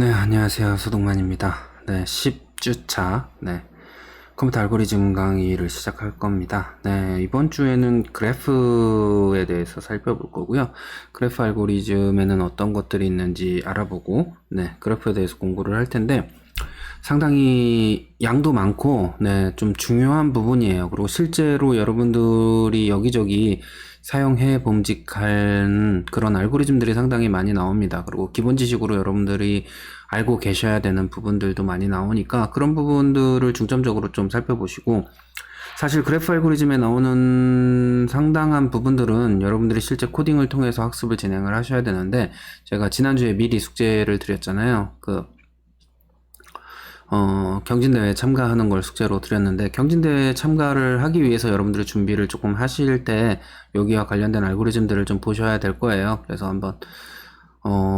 네, 안녕하세요. 소동만입니다. 네, 10주차, 컴퓨터 알고리즘 강의를 시작할 겁니다. 네, 이번 주에는 그래프에 대해서 살펴볼 거고요. 그래프 알고리즘에는 어떤 것들이 있는지 알아보고, 그래프에 대해서 공부를 할 텐데, 상당히 양도 많고, 좀 중요한 부분이에요. 그리고 실제로 여러분들이 여기저기 사용해 봄직한 그런 알고리즘들이 상당히 많이 나옵니다. 그리고 기본 지식으로 여러분들이 알고 계셔야 되는 부분들도 많이 나오니까 그런 부분들을 중점적으로 좀 살펴보시고, 사실 그래프 알고리즘에 나오는 상당한 부분들은 여러분들이 실제 코딩을 통해서 학습을 진행을 하셔야 되는데, 제가 지난주에 미리 숙제를 드렸잖아요. 경진대회에 참가하는 걸 숙제로 드렸는데, 경진대회에 참가를 하기 위해서 여러분들이 준비를 조금 하실 때 여기와 관련된 알고리즘들을 좀 보셔야 될 거예요. 그래서 한번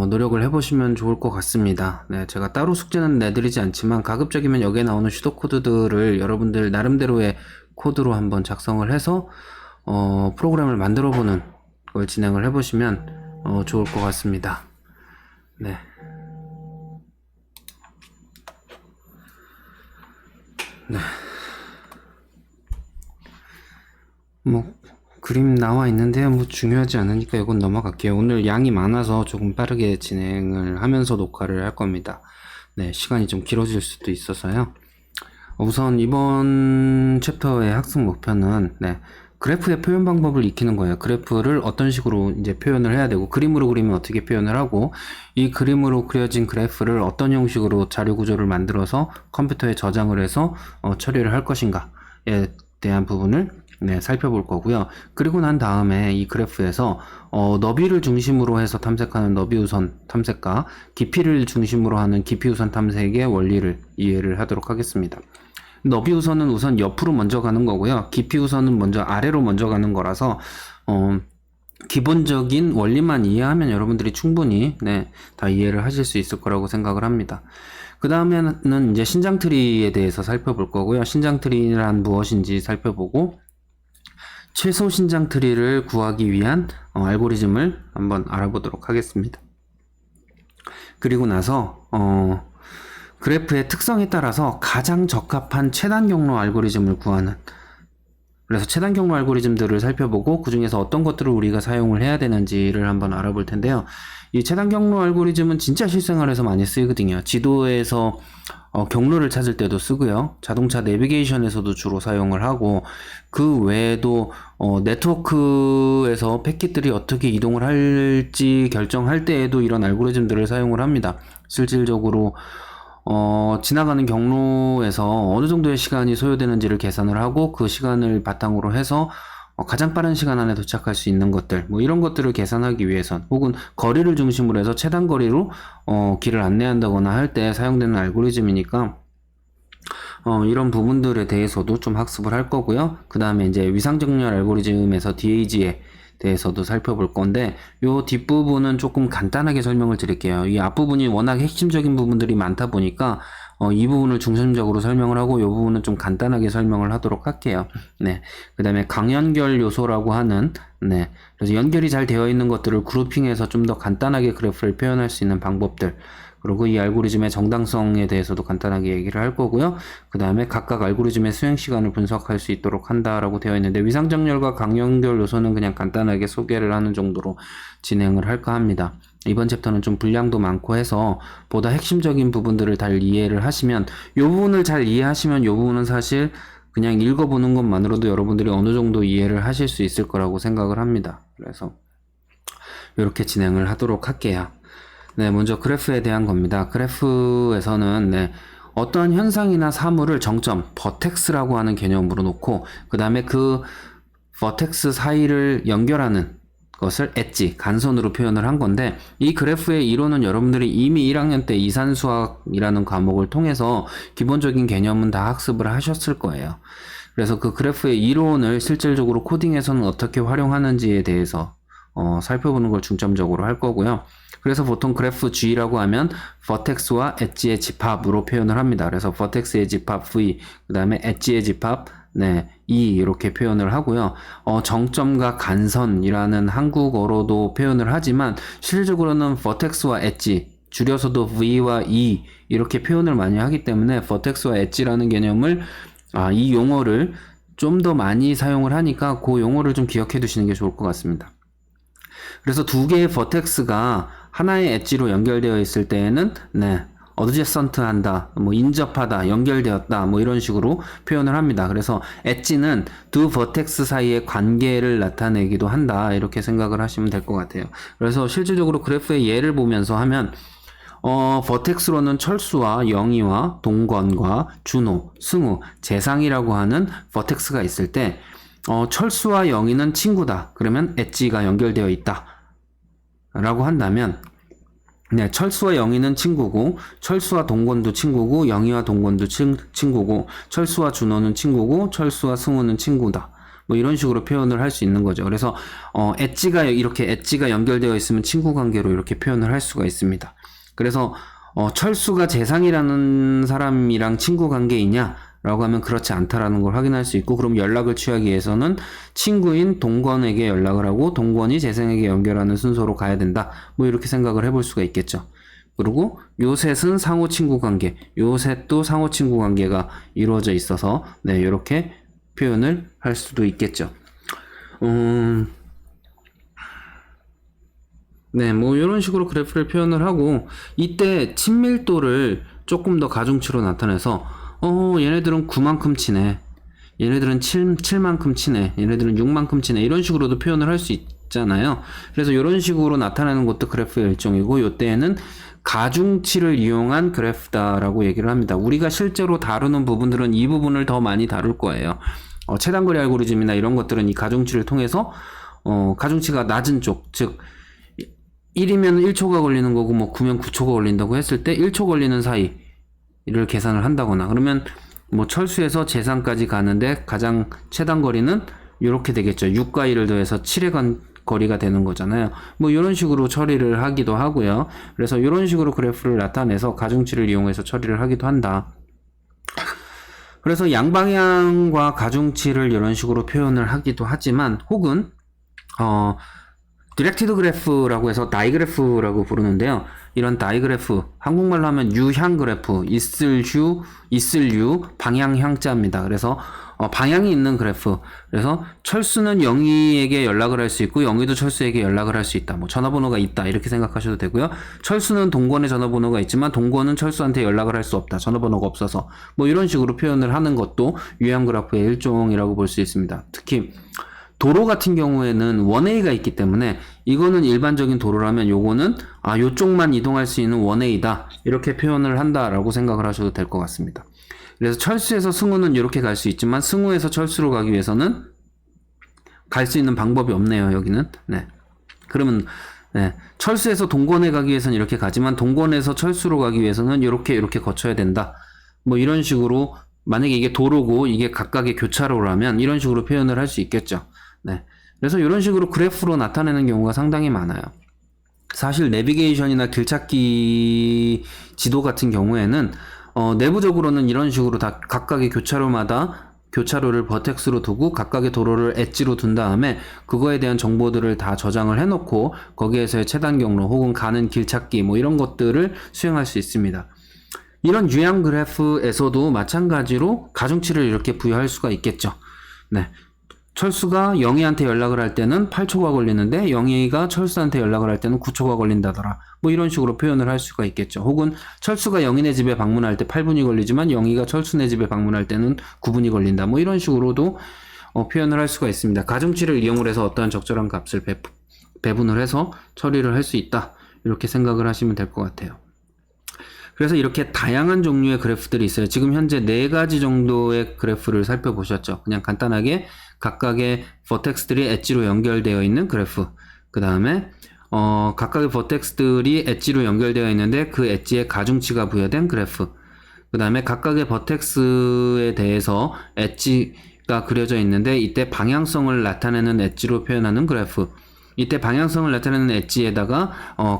노력을 해보시면 좋을 것 같습니다. 네, 제가 따로 숙제는 내드리지 않지만 가급적이면 여기에 나오는 슈도 코드들을 여러분들 나름대로의 코드로 한번 작성을 해서 프로그램을 만들어보는 걸 진행을 해보시면 좋을 것 같습니다. 네. 뭐 그림 나와 있는데요. 뭐 중요하지 않으니까 이건 넘어갈게요. 오늘 양이 많아서 조금 빠르게 진행을 하면서 녹화를 할 겁니다. 네, 시간이 좀 길어질 수도 있어서요. 우선 이번 챕터의 학습 목표는 그래프의 표현 방법을 익히는 거예요. 그래프를 어떤 식으로 이제 표현을 해야 되고, 그림으로 그리면 어떻게 표현을 하고, 이 그림으로 그려진 그래프를 어떤 형식으로 자료 구조를 만들어서 컴퓨터에 저장을 해서 처리를 할 것인가에 대한 부분을 살펴볼 거고요. 그리고 난 다음에 이 그래프에서 너비를 중심으로 해서 탐색하는 너비우선 탐색과 깊이를 중심으로 하는 깊이우선 탐색의 원리를 이해를 하도록 하겠습니다. 너비우선은 우선 옆으로 먼저 가는 거고요. 깊이우선은 먼저 아래로 먼저 가는 거라서 기본적인 원리만 이해하면 여러분들이 충분히 다 이해를 하실 수 있을 거라고 생각을 합니다. 그 다음에는 이제 신장트리에 대해서 살펴볼 거고요. 신장트리란 무엇인지 살펴보고, 최소 신장트리를 구하기 위한 알고리즘을 한번 알아보도록 하겠습니다. 그리고 나서 그래프의 특성에 따라서 가장 적합한 최단 경로 알고리즘을 구하는, 그래서 최단 경로 알고리즘들을 살펴보고 그 중에서 어떤 것들을 우리가 사용을 해야 되는지를 한번 알아볼 텐데요. 이 최단 경로 알고리즘은 진짜 실생활에서 많이 쓰이거든요. 지도에서 경로를 찾을 때도 쓰고요. 자동차 내비게이션에서도 주로 사용을 하고, 그 외에도 네트워크에서 패킷들이 어떻게 이동을 할지 결정할 때에도 이런 알고리즘들을 사용을 합니다. 실질적으로 지나가는 경로에서 어느 정도의 시간이 소요되는지를 계산을 하고, 그 시간을 바탕으로 해서 가장 빠른 시간 안에 도착할 수 있는 것들, 뭐 이런 것들을 계산하기 위해선, 혹은 거리를 중심으로 해서 최단 거리로 길을 안내한다거나 할 때 사용되는 알고리즘이니까 이런 부분들에 대해서도 좀 학습을 할 거고요. 그 다음에 이제 위상정렬 알고리즘에서 DAG에 대해서도 살펴볼 건데, 요 뒷부분은 조금 간단하게 설명을 드릴게요. 이 앞부분이 워낙 핵심적인 부분들이 많다 보니까 이 부분을 중심적으로 설명을 하고, 이 부분은 좀 간단하게 설명을 하도록 할게요. 그 다음에 강연결 요소라고 하는, 그래서 연결이 잘 되어 있는 것들을 그룹핑해서 좀 더 간단하게 그래프를 표현할 수 있는 방법들, 그리고 이 알고리즘의 정당성에 대해서도 간단하게 얘기를 할 거고요. 그 다음에 각각 알고리즘의 수행 시간을 분석할 수 있도록 한다라고 되어 있는데, 위상정렬과 강연결 요소는 그냥 간단하게 소개를 하는 정도로 진행을 할까 합니다. 이번 챕터는 좀 분량도 많고 해서 보다 핵심적인 부분들을 잘 이해를 하시면, 이 부분을 잘 이해하시면 이 부분은 사실 그냥 읽어보는 것만으로도 여러분들이 어느 정도 이해를 하실 수 있을 거라고 생각을 합니다. 그래서 이렇게 진행을 하도록 할게요. 먼저 그래프에 대한 겁니다. 그래프에서는 어떠한 현상이나 사물을 정점, 버텍스라고 하는 개념으로 놓고, 그 다음에 그 버텍스 사이를 연결하는 것을 엣지, 간선으로 표현을 한 건데, 이 그래프의 이론은 여러분들이 이미 1학년 때 이산수학이라는 과목을 통해서 기본적인 개념은 다 학습을 하셨을 거예요. 그래서 그 그래프의 이론을 실질적으로 코딩에서는 어떻게 활용하는지에 대해서 살펴보는 걸 중점적으로 할 거고요. 그래서 보통 그래프 G라고 하면 버텍스와 엣지의 집합으로 표현을 합니다. 그래서 버텍스의 집합 V, 그 다음에 엣지의 집합 E 이렇게 표현을 하고요. 정점과 간선이라는 한국어로도 표현을 하지만 실질적으로는 버텍스와 엣지 줄여서도 V와 E 이렇게 표현을 많이 하기 때문에 vertex와 엣지라는 개념을 이 용어를 좀 더 많이 사용을 하니까 그 용어를 좀 기억해 두시는 게 좋을 것 같습니다. 그래서 두 개의 vertex가 하나의 엣지로 연결되어 있을 때에는 어드제선트 한다, 뭐 인접하다, 연결되었다, 뭐 이런 식으로 표현을 합니다. 그래서 엣지는 두 버텍스 사이의 관계를 나타내기도 한다, 이렇게 생각을 하시면 될 것 같아요. 그래서 실질적으로 그래프의 예를 보면서 하면 버텍스로는 철수와 영희와 동건과 준호, 승우, 재상이라고 하는 버텍스가 있을 때 철수와 영희는 친구다. 그러면 엣지가 연결되어 있다 라고 한다면 철수와 영희는 친구고, 철수와 동건도 친구고, 영희와 동건도 친구고, 철수와 준호는 친구고, 철수와 승우는 친구다. 뭐 이런 식으로 표현을 할 수 있는 거죠. 그래서 엣지가 연결되어 있으면 친구 관계로 이렇게 표현을 할 수가 있습니다. 그래서 철수가 재상이라는 사람이랑 친구 관계이냐? 라고 하면 그렇지 않다라는 걸 확인할 수 있고, 그럼 연락을 취하기 위해서는 친구인 동건에게 연락을 하고 동건이 재상에게 연결하는 순서로 가야 된다. 뭐 이렇게 생각을 해볼 수가 있겠죠. 그리고 요 셋은 상호 친구 관계, 요 셋도 상호 친구 관계가 이루어져 있어서 이렇게 표현을 할 수도 있겠죠. 뭐 이런 식으로 그래프를 표현을 하고, 이때 친밀도를 조금 더 가중치로 나타내서 얘네들은 9만큼 치네, 얘네들은 7만큼 치네, 얘네들은 6만큼 치네, 이런 식으로도 표현을 할 수 있잖아요. 그래서 이런 식으로 나타내는 것도 그래프의 일종이고, 이때에는 가중치를 이용한 그래프다라고 얘기를 합니다. 우리가 실제로 다루는 부분들은 이 부분을 더 많이 다룰 거예요. 최단거리 알고리즘이나 이런 것들은 이 가중치를 통해서 가중치가 낮은 쪽, 즉 1이면 1초가 걸리는 거고, 뭐 9면 9초가 걸린다고 했을 때 1초 걸리는 사이를 계산을 한다거나, 그러면 뭐 철수에서 재상까지 가는데 가장 최단 거리는 이렇게 되겠죠. 6과 1을 더해서 7의 거리가 되는 거잖아요. 뭐 이런 식으로 처리를 하기도 하고요. 그래서 이런 식으로 그래프를 나타내서 가중치를 이용해서 처리를 하기도 한다. 그래서 양방향과 가중치를 이런 식으로 표현을 하기도 하지만, 혹은 디렉티드 그래프라고 해서 다이그래프라고 부르는데요. 이런 다이그래프, 한국말로 하면 유향 그래프, 있을 유, 방향 향자입니다. 그래서 방향이 있는 그래프. 그래서 철수는 영희에게 연락을 할 수 있고, 영희도 철수에게 연락을 할 수 있다. 뭐 전화번호가 있다, 이렇게 생각하셔도 되고요. 철수는 동건의 전화번호가 있지만 동건은 철수한테 연락을 할 수 없다, 전화번호가 없어서. 뭐 이런 식으로 표현을 하는 것도 유향 그래프의 일종이라고 볼 수 있습니다. 특히 도로 같은 경우에는 원웨이가 있기 때문에, 이거는 일반적인 도로라면 요거는 요쪽만 이동할 수 있는 원웨이다, 이렇게 표현을 한다라고 생각을 하셔도 될 것 같습니다. 그래서 철수에서 승우는 이렇게 갈 수 있지만, 승우에서 철수로 가기 위해서는 갈 수 있는 방법이 없네요, 여기는. 그러면 철수에서 동건에 가기 위해서는 이렇게 가지만, 동건에서 철수로 가기 위해서는 이렇게 거쳐야 된다. 뭐 이런 식으로, 만약에 이게 도로고 이게 각각의 교차로라면 이런 식으로 표현을 할 수 있겠죠. 그래서 이런 식으로 그래프로 나타내는 경우가 상당히 많아요. 사실 내비게이션이나 길찾기 지도 같은 경우에는 내부적으로는 이런 식으로 다 각각의 교차로마다 교차로를 버텍스로 두고 각각의 도로를 엣지로 둔 다음에 그거에 대한 정보들을 다 저장을 해놓고 거기에서의 최단 경로 혹은 가는 길찾기 뭐 이런 것들을 수행할 수 있습니다. 이런 유형 그래프에서도 마찬가지로 가중치를 이렇게 부여할 수가 있겠죠. 철수가 영희한테 연락을 할 때는 8초가 걸리는데 영희가 철수한테 연락을 할 때는 9초가 걸린다더라. 뭐 이런 식으로 표현을 할 수가 있겠죠. 혹은 철수가 영희네 집에 방문할 때 8분이 걸리지만 영희가 철수네 집에 방문할 때는 9분이 걸린다. 뭐 이런 식으로도 표현을 할 수가 있습니다. 가중치를 이용을 해서 어떠한 적절한 값을 배분을 해서 처리를 할 수 있다. 이렇게 생각을 하시면 될 것 같아요. 그래서 이렇게 다양한 종류의 그래프들이 있어요. 지금 현재 4가지 정도의 그래프를 살펴보셨죠. 그냥 간단하게 각각의 버텍스들이 엣지로 연결되어 있는 그래프, 그 다음에 각각의 버텍스들이 엣지로 연결되어 있는데 그 엣지에 가중치가 부여된 그래프, 그 다음에 각각의 버텍스에 대해서 엣지가 그려져 있는데 이때 방향성을 나타내는 엣지로 표현하는 그래프, 이때 방향성을 나타내는 엣지에다가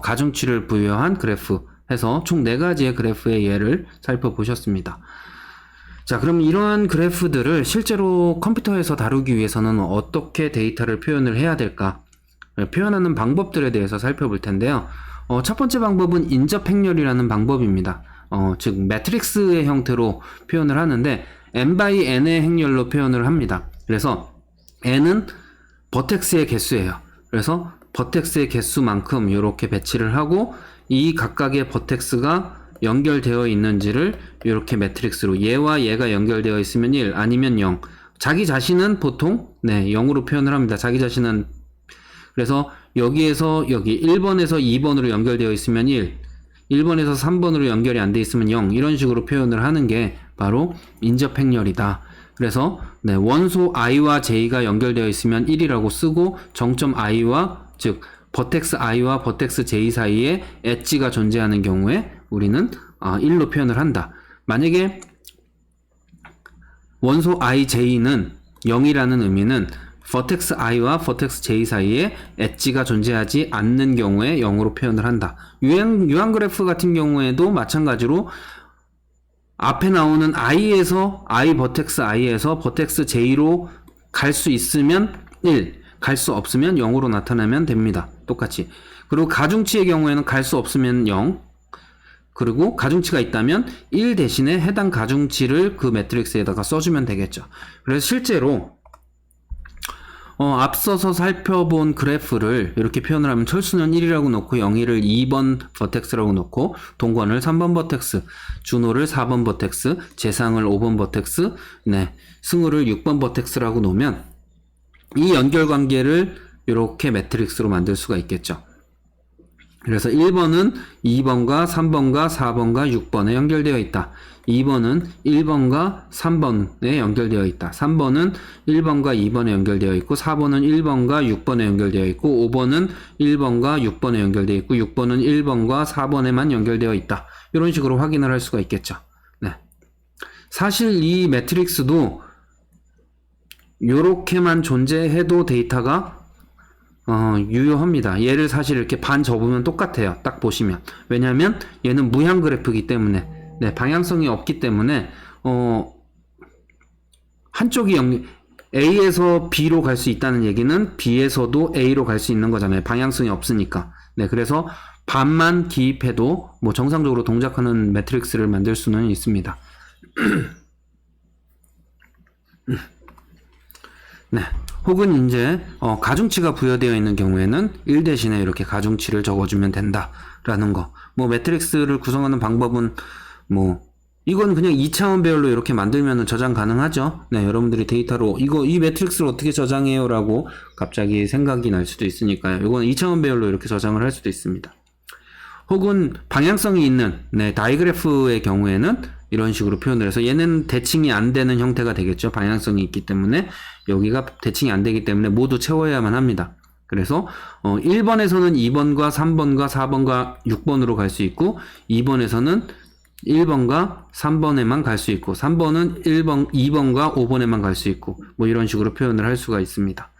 가중치를 부여한 그래프 해서 총 4가지의 그래프의 예를 살펴보셨습니다. 자, 그럼 이러한 그래프들을 실제로 컴퓨터에서 다루기 위해서는 어떻게 데이터를 표현을 해야 될까? 표현하는 방법들에 대해서 살펴볼 텐데요. 첫 번째 방법은 인접 행렬이라는 방법입니다. 즉 매트릭스의 형태로 표현을 하는데 n by n의 행렬로 표현을 합니다. 그래서 n은 버텍스의 개수예요. 그래서 버텍스의 개수만큼 이렇게 배치를 하고 이 각각의 버텍스가 연결되어 있는지를 이렇게 매트릭스로 얘와 얘가 연결되어 있으면 1 아니면 0. 자기 자신은 보통 0으로 표현을 합니다. 자기 자신은 그래서 여기에서 여기 1번에서 2번으로 연결되어 있으면 1, 1번에서 3번으로 연결이 안 돼 있으면 0 이런 식으로 표현을 하는 게 바로 인접 행렬이다. 그래서 원소 i와 j가 연결되어 있으면 1이라고 쓰고 정점 i와 즉 버텍스 i와 버텍스 j 사이에 엣지가 존재하는 경우에 우리는 1로 표현을 한다. 만약에 원소 ij는 0이라는 의미는 버텍스 i와 버텍스 j 사이에 엣지가 존재하지 않는 경우에 0으로 표현을 한다. 유한 그래프 같은 경우에도 마찬가지로 앞에 나오는 i에서 i 버텍스 i에서 버텍스 j로 갈 수 있으면 1, 갈 수 없으면 0으로 나타나면 됩니다. 똑같이. 그리고 가중치의 경우에는 갈 수 없으면 0, 그리고 가중치가 있다면 1 대신에 해당 가중치를 그 매트릭스에다가 써주면 되겠죠. 그래서 실제로 앞서서 살펴본 그래프를 이렇게 표현을 하면 철수는 1이라고 놓고 영희를 2번 버텍스라고 놓고 동권을 3번 버텍스, 준호를 4번 버텍스, 재상을 5번 버텍스, 승우를 6번 버텍스라고 놓으면 이 연결관계를 이렇게 매트릭스로 만들 수가 있겠죠. 그래서 1번은 2번과 3번과 4번과 6번에 연결되어 있다. 2번은 1번과 3번에 연결되어 있다. 3번은 1번과 2번에 연결되어 있고 4번은 1번과 6번에 연결되어 있고 5번은 1번과 6번에 연결되어 있고 6번은 1번과 4번에만 연결되어 있다. 이런 식으로 확인을 할 수가 있겠죠. 사실 이 매트릭스도 이렇게만 존재해도 데이터가 유효합니다. 얘를 사실 이렇게 반 접으면 똑같아요. 딱 보시면. 왜냐하면 얘는 무향 그래프이기 때문에 방향성이 없기 때문에 한쪽이 A에서 B로 갈 수 있다는 얘기는 B에서도 A로 갈 수 있는 거잖아요. 방향성이 없으니까. 그래서 반만 기입해도 뭐 정상적으로 동작하는 매트릭스를 만들 수는 있습니다. 혹은 이제 가중치가 부여되어 있는 경우에는 1 대신에 이렇게 가중치를 적어주면 된다라는 거. 뭐 매트릭스를 구성하는 방법은 이건 그냥 2차원 배열로 이렇게 만들면 저장 가능하죠. 여러분들이 데이터로 이 매트릭스를 어떻게 저장해요? 라고 갑자기 생각이 날 수도 있으니까요. 이건 2차원 배열로 이렇게 저장을 할 수도 있습니다. 혹은 방향성이 있는 다이그래프의 경우에는 이런 식으로 표현을 해서 얘는 대칭이 안 되는 형태가 되겠죠. 방향성이 있기 때문에 여기가 대칭이 안 되기 때문에 모두 채워야만 합니다. 그래서 1번에서는 2번과 3번과 4번과 6번으로 갈 수 있고 2번에서는 1번과 3번에만 갈 수 있고 3번은 2번과 5번에만 갈 수 있고 뭐 이런 식으로 표현을 할 수가 있습니다.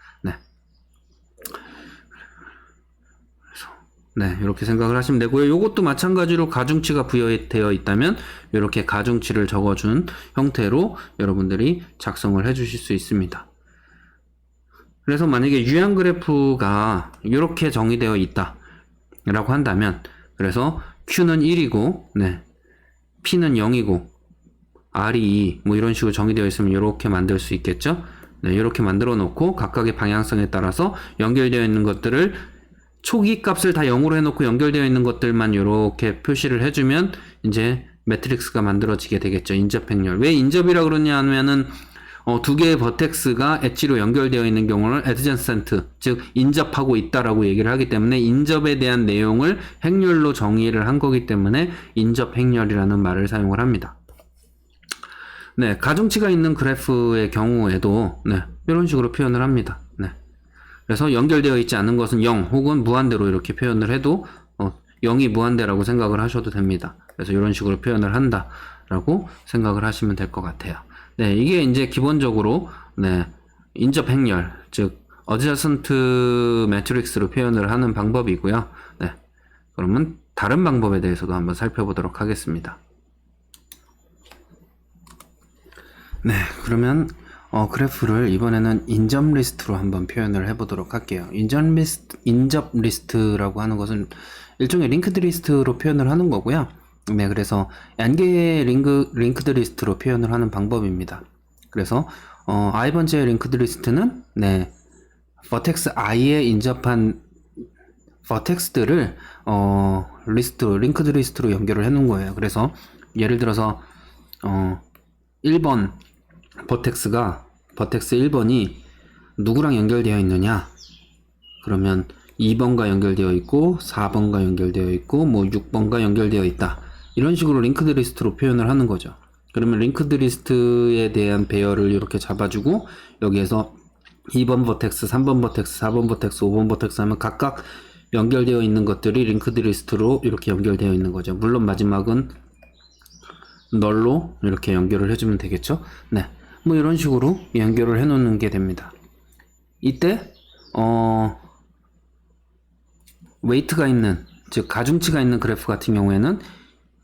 이렇게 생각을 하시면 되고요. 이것도 마찬가지로 가중치가 부여되어 있다면 이렇게 가중치를 적어준 형태로 여러분들이 작성을 해 주실 수 있습니다. 그래서 만약에 유형 그래프가 이렇게 정의되어 있다 라고 한다면 그래서 Q는 1이고 P는 0이고 R이 2 뭐 이런 식으로 정의되어 있으면 이렇게 만들 수 있겠죠. 이렇게 만들어 놓고 각각의 방향성에 따라서 연결되어 있는 것들을 초기 값을 다 0으로 해놓고 연결되어 있는 것들만 이렇게 표시를 해주면 이제 매트릭스가 만들어지게 되겠죠. 인접 행렬. 왜 인접이라고 그러냐 하면은 두 개의 버텍스가 엣지로 연결되어 있는 경우는 adjacent, 즉 인접하고 있다라고 얘기를 하기 때문에 인접에 대한 내용을 행렬로 정의를 한 거기 때문에 인접 행렬이라는 말을 사용을 합니다. 가중치가 있는 그래프의 경우에도 이런 식으로 표현을 합니다. 그래서 연결되어 있지 않은 것은 0 혹은 무한대로 이렇게 표현을 해도 0이 무한대라고 생각을 하셔도 됩니다. 그래서 이런 식으로 표현을 한다라고 생각을 하시면 될 것 같아요. 이게 이제 기본적으로 인접 행렬, 즉 adjacent 매트릭스로 표현을 하는 방법이고요. 그러면 다른 방법에 대해서도 한번 살펴보도록 하겠습니다. 그러면 그래프를 이번에는 인접 리스트로 한번 표현을 해보도록 할게요. 인접 리스트라고 하는 것은 일종의 링크드 리스트로 표현을 하는 거고요. 네, 그래서 n개의 링크드 리스트로 표현을 하는 방법입니다. 그래서 i번째 링크드 리스트는 네, vertex i에 인접한 vertex들을 링크드 리스트로 연결을 해 놓은 거예요. 그래서 예를 들어서 1번 vertex 1번이 누구랑 연결되어 있느냐? 그러면 2번과 연결되어 있고 4번과 연결되어 있고 뭐 6번과 연결되어 있다. 이런 식으로 링크드 리스트로 표현을 하는 거죠. 그러면 링크드 리스트에 대한 배열을 이렇게 잡아주고 여기에서 2번 버텍스, 3번 버텍스, 4번 버텍스, 5번 버텍스 하면 각각 연결되어 있는 것들이 링크드 리스트로 이렇게 연결되어 있는 거죠. 물론 마지막은 널로 이렇게 연결을 해주면 되겠죠. 네, 뭐 이런 식으로 연결을 해 놓는 게 됩니다. 이때 웨이트가 있는, 즉 가중치가 있는 그래프 같은 경우에는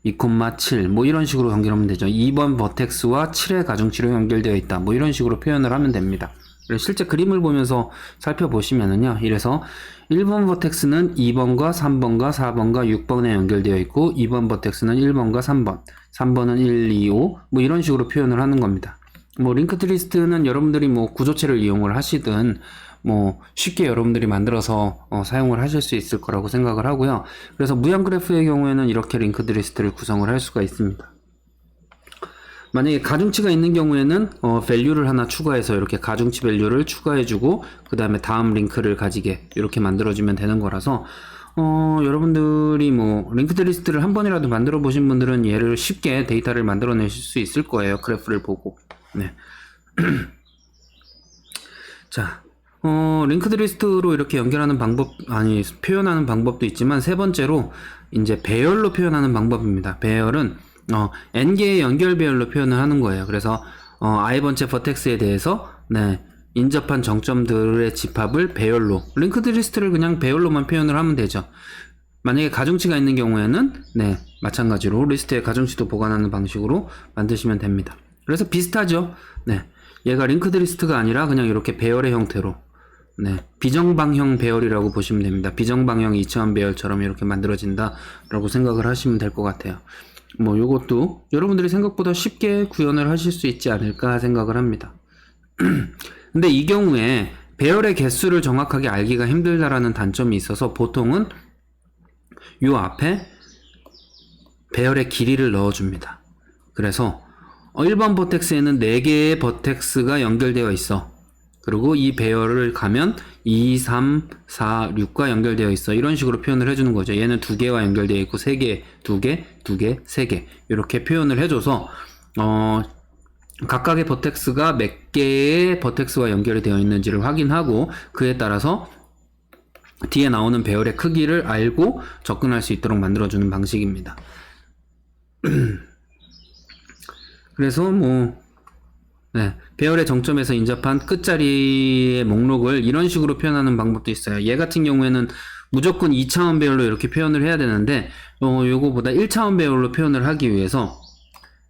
2,7 뭐 이런 식으로 연결하면 되죠. 2번 버텍스와 7의 가중치로 연결되어 있다. 뭐 이런 식으로 표현을 하면 됩니다. 실제 그림을 보면서 살펴보시면은요. 이래서 1번 버텍스는 2번과 3번과 4번과 6번에 연결되어 있고 2번 버텍스는 1번과 3번, 3번은 1, 2, 5 뭐 이런 식으로 표현을 하는 겁니다. 뭐 링크드 리스트는 여러분들이 뭐 구조체를 이용을 하시든 뭐 쉽게 여러분들이 만들어서 사용을 하실 수 있을 거라고 생각을 하고요. 그래서 무형 그래프의 경우에는 이렇게 링크드 리스트를 구성을 할 수가 있습니다. 만약에 가중치가 있는 경우에는 value를 하나 추가해서 이렇게 가중치 value를 추가해주고 그 다음에 다음 링크를 가지게 이렇게 만들어주면 되는 거라서 여러분들이 뭐 링크드 리스트를 한 번이라도 만들어 보신 분들은 얘를 쉽게 데이터를 만들어내실 수 있을 거예요. 그래프를 보고. 네. 자, 링크드 리스트로 이렇게 연결하는 방법, 표현하는 방법도 있지만 세 번째로 이제 배열로 표현하는 방법입니다. 배열은 n개의 연결 배열로 표현을 하는 거예요. 그래서 i번째 버텍스에 대해서 네, 인접한 정점들의 집합을 배열로, 링크드 리스트를 그냥 배열로만 표현을 하면 되죠. 만약에 가중치가 있는 경우에는 네, 마찬가지로 리스트에 가중치도 보관하는 방식으로 만드시면 됩니다. 그래서 비슷하죠. 네, 얘가 링크드 리스트가 아니라 그냥 이렇게 배열의 형태로 네, 비정방형 배열이라고 보시면 됩니다. 비정방형 2차원 배열처럼 이렇게 만들어진다 라고 생각을 하시면 될 것 같아요. 뭐 요것도 여러분들이 생각보다 쉽게 구현을 하실 수 있지 않을까 생각을 합니다. 근데 이 경우에 배열의 개수를 정확하게 알기가 힘들다라는 단점이 있어서 보통은 요 앞에 배열의 길이를 넣어줍니다. 그래서 1번 버텍스에는 4개의 버텍스가 연결되어 있어. 그리고 이 배열을 가면 2, 3, 4, 6과 연결되어 있어. 이런 식으로 표현을 해주는 거죠. 얘는 2개와 연결되어 있고 3개, 2개, 2개, 3개 이렇게 표현을 해줘서 각각의 버텍스가 몇 개의 버텍스와 연결이 되어 있는지를 확인하고 그에 따라서 뒤에 나오는 배열의 크기를 알고 접근할 수 있도록 만들어주는 방식입니다. 그래서 뭐 네, 배열의 정점에서 인접한 끝자리의 목록을 이런 식으로 표현하는 방법도 있어요. 얘 같은 경우에는 무조건 2차원 배열로 이렇게 표현을 해야 되는데 요거보다 1차원 배열로 표현을 하기 위해서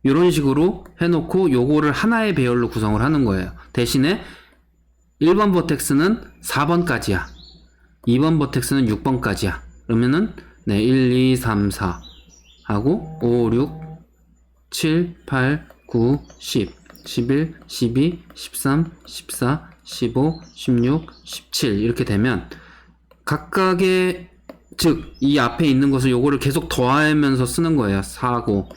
이런 식으로 해놓고 요거를 하나의 배열로 구성을 하는 거예요. 대신에 1번 버텍스는 4번까지야. 2번 버텍스는 6번까지야. 그러면은 네, 1, 2, 3, 4 하고 5, 6, 7, 8, 9, 10 11, 12, 13, 14, 15, 16, 17 이렇게 되면 각각의 즉 이 앞에 있는 것을 요거를 계속 더하면서 쓰는 거예요. 4고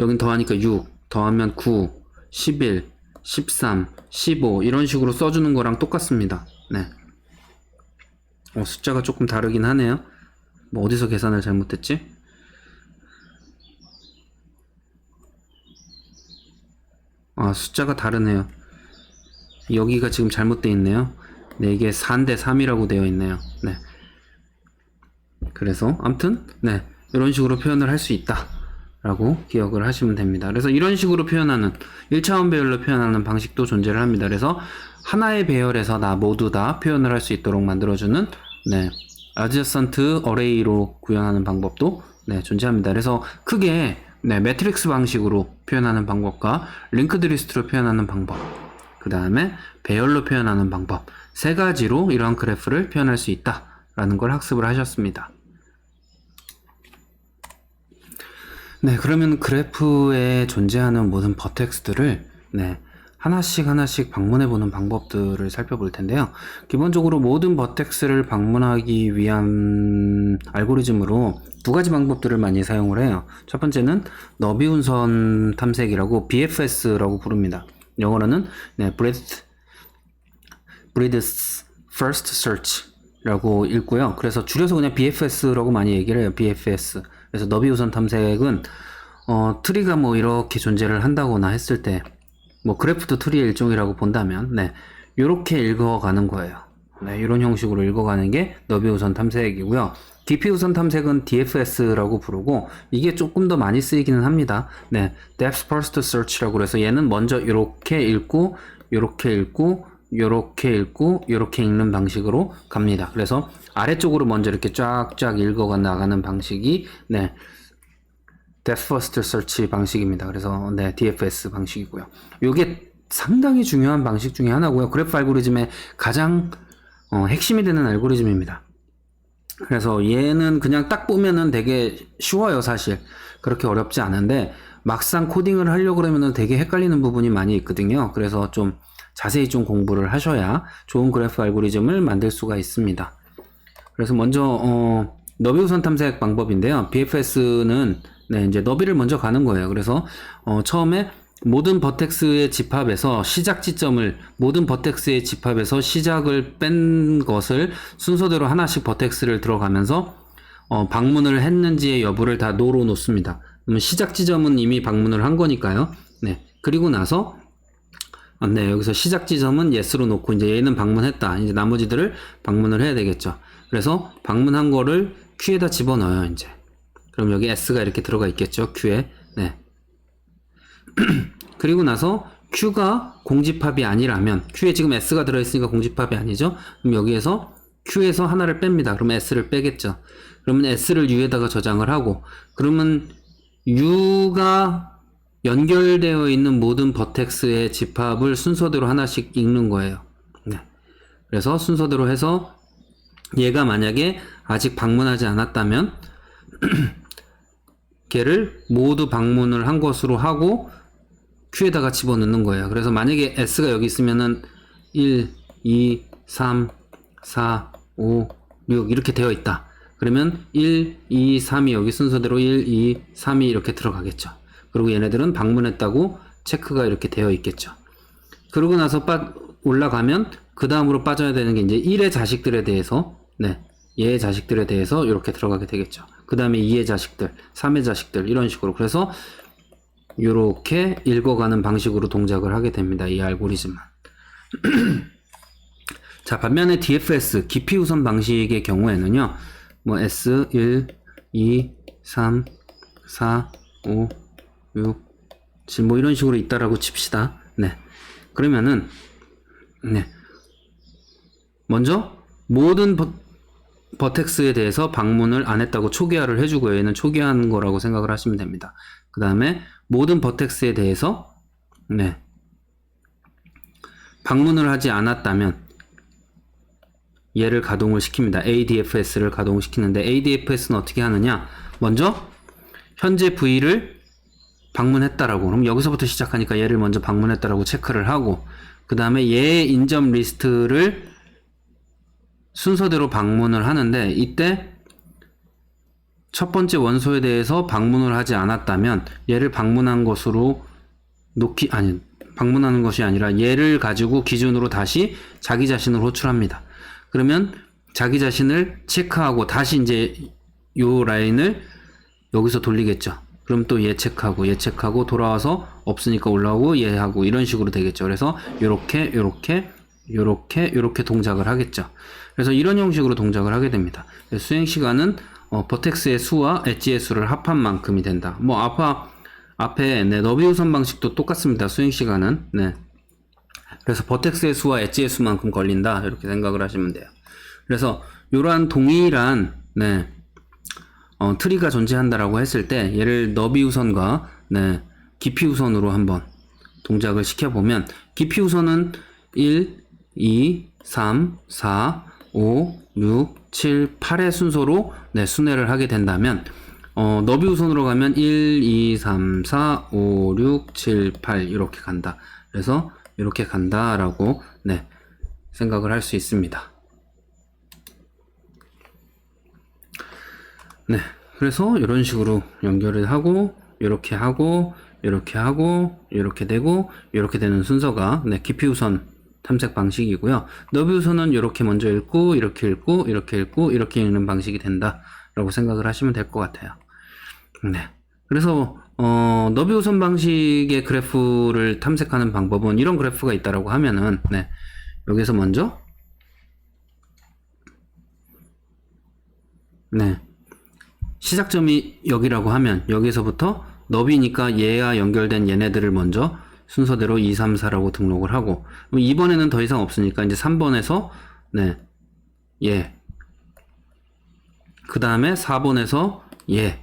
여긴 더하니까 6 더하면 9, 11, 13, 15 이런 식으로 써주는 거랑 똑같습니다. 네. 숫자가 조금 다르긴 하네요. 뭐 어디서 계산을 잘못했지? 숫자가 다르네요. 여기가 지금 잘못되어 있네요. 네, 이게 4인데 3이라고 되어 있네요. 네. 그래서 아무튼 네, 이런 식으로 표현을 할 수 있다 라고 기억을 하시면 됩니다. 그래서 이런 식으로 표현하는 1차원 배열로 표현하는 방식도 존재를 합니다. 그래서 하나의 배열에서 모두 다 표현을 할 수 있도록 만들어주는 네, adjacent array로 구현하는 방법도 네, 존재합니다. 그래서 크게 네, 매트릭스 방식으로 표현하는 방법과 링크드 리스트로 표현하는 방법 그 다음에 배열로 표현하는 방법, 세 가지로 이러한 그래프를 표현할 수 있다라는 걸 학습을 하셨습니다. 네, 그러면 그래프에 존재하는 모든 버텍스들을 하나씩 방문해보는 방법들을 살펴볼 텐데요. 기본적으로 모든 버텍스를 방문하기 위한 알고리즘으로 두 가지 방법들을 많이 사용을 해요. 첫 번째는 너비운선 탐색이라고 BFS라고 부릅니다. 영어로는 Breadth First Search라고 읽고요. 그래서 줄여서 그냥 BFS라고 많이 얘기를 해요. BFS. 그래서 너비우선 탐색은 트리가 뭐 이렇게 존재를 한다거나 했을 때 뭐 그래프도 트리의 일종이라고 본다면 요렇게 읽어가는 거예요. 이런 형식으로 읽어가는 게 너비우선 탐색이고요. 깊이우선 탐색은 DFS라고 부르고 이게 조금 더 많이 쓰이기는 합니다. Depth First Search라고 해서 얘는 먼저 요렇게 읽고 요렇게 읽고 요렇게 읽고 요렇게 읽는 방식으로 갑니다. 그래서 아래쪽으로 먼저 이렇게 쫙쫙 읽어가 나가는 방식이 Depth First Search 방식입니다. 그래서 DFS 방식이고요. 요게 상당히 중요한 방식 중에 하나고요. 그래프 알고리즘의 가장 핵심이 되는 알고리즘입니다. 그래서 얘는 그냥 딱 보면은 되게 쉬워요, 사실. 그렇게 어렵지 않은데 막상 코딩을 하려고 그러면은 되게 헷갈리는 부분이 많이 있거든요. 그래서 좀 자세히 좀 공부를 하셔야 좋은 그래프 알고리즘을 만들 수가 있습니다. 그래서 먼저 너비우선 탐색 방법인데요. BFS는 이제 너비를 먼저 가는 거예요. 그래서 처음에 모든 버텍스의 집합에서 시작 지점을 모든 버텍스의 집합에서 시작을 뺀 것을 순서대로 하나씩 버텍스를 들어가면서 방문을 했는지의 여부를 다 노로 놓습니다. 그러면 시작 지점은 이미 방문을 한 거니까요. 그리고 나서 여기서 시작 지점은 yes로 놓고 이제 얘는 방문했다. 이제 나머지들을 방문을 해야 되겠죠. 그래서 방문한 거를 Q에다 집어넣어요, 이제. 그럼 여기 S가 이렇게 들어가 있겠죠, Q에. 그리고 나서 Q가 공집합이 아니라면, Q에 지금 S가 들어있으니까 공집합이 아니죠? 그럼 여기에서 Q에서 하나를 뺍니다. 그러면 S를 빼겠죠. 그러면 S를 U에다가 저장을 하고, 그러면 U가 연결되어 있는 모든 버텍스의 집합을 순서대로 하나씩 읽는 거예요. 그래서 순서대로 해서 얘가 만약에 아직 방문하지 않았다면 걔를 모두 방문을 한 것으로 하고 Q에다가 집어넣는 거예요. 그래서 만약에 S가 여기 있으면은 1, 2, 3, 4, 5, 6 이렇게 되어 있다. 그러면 1, 2, 3이 여기 순서대로 1, 2, 3이 이렇게 들어가겠죠. 그리고 얘네들은 방문했다고 체크가 이렇게 되어 있겠죠. 그러고 나서 올라가면 그 다음으로 빠져야 되는 게 이제 1의 자식들에 대해서 얘의 자식들에 대해서 이렇게 들어가게 되겠죠. 그 다음에 2의 자식들, 3의 자식들 이런 식으로. 그래서 이렇게 읽어가는 방식으로 동작을 하게 됩니다. 이 알고리즘은. 자, 반면에 DFS, 깊이 우선 방식의 경우에는요. 뭐 S, 1, 2, 3, 4, 5, 6, 7 뭐 이런 식으로 있다라고 칩시다. 그러면은 먼저 모든 버텍스에 대해서 방문을 안 했다고 초기화를 해주고요. 얘는 초기화한 거라고 생각을 하시면 됩니다. 그 다음에 모든 버텍스에 대해서 방문을 하지 않았다면 얘를 가동을 시킵니다. ADFS를 가동시키는데 ADFS는 어떻게 하느냐? 먼저 현재 V를 방문했다라고, 그럼 여기서부터 시작하니까 얘를 먼저 방문했다라고 체크를 하고, 그 다음에 얘의 인점 리스트를 순서대로 방문을 하는데, 이때 첫 번째 원소에 대해서 방문을 하지 않았다면 얘를 방문한 것으로 방문하는 것이 아니라 얘를 가지고 기준으로 다시 자기 자신을 호출합니다. 그러면 자기 자신을 체크하고 다시 이제 요 라인을 여기서 돌리겠죠. 그럼 또 얘 체크하고 돌아와서 없으니까 올라오고 얘 하고 이런 식으로 되겠죠. 그래서 요렇게 동작을 하겠죠. 그래서 이런 형식으로 동작을 하게 됩니다. 수행 시간은 버텍스의 수와 엣지의 수를 합한 만큼이 된다. 뭐 앞에 너비우선 방식도 똑같습니다. 수행 시간은 그래서 버텍스의 수와 엣지의 수만큼 걸린다. 이렇게 생각을 하시면 돼요. 그래서 이러한 동일한 트리가 존재한다라고 했을 때 얘를 너비 우선과 깊이 우선으로 한번 동작을 시켜보면 깊이 우선은 1, 2, 3, 4, 5, 6, 7, 8의 순서로 네, 순회를 하게 된다면 너비 우선으로 가면 1, 2, 3, 4, 5, 6, 7, 8 이렇게 간다. 그래서 이렇게 간다라고 네, 생각을 할 수 있습니다. 네, 그래서 이런 식으로 연결을 하고 이렇게 하고 이렇게 하고 이렇게 되고 이렇게 되는 순서가 네, 깊이 우선 탐색 방식이고요. 너비 우선은 이렇게 먼저 읽고 이렇게 읽고 이렇게 읽고 이렇게 읽는 방식이 된다라고 생각을 하시면 될 것 같아요. 네, 그래서 너비 우선 방식의 그래프를 탐색하는 방법은 이런 그래프가 있다라고 하면은 네, 여기서 먼저 네, 시작점이 여기라고 하면 여기서부터 너비니까 얘와 연결된 얘네들을 먼저 순서대로 2, 3, 4라고 등록을 하고 2번에는 더 이상 없으니까 이제 3번에서 네, 얘 그 다음에 4번에서 얘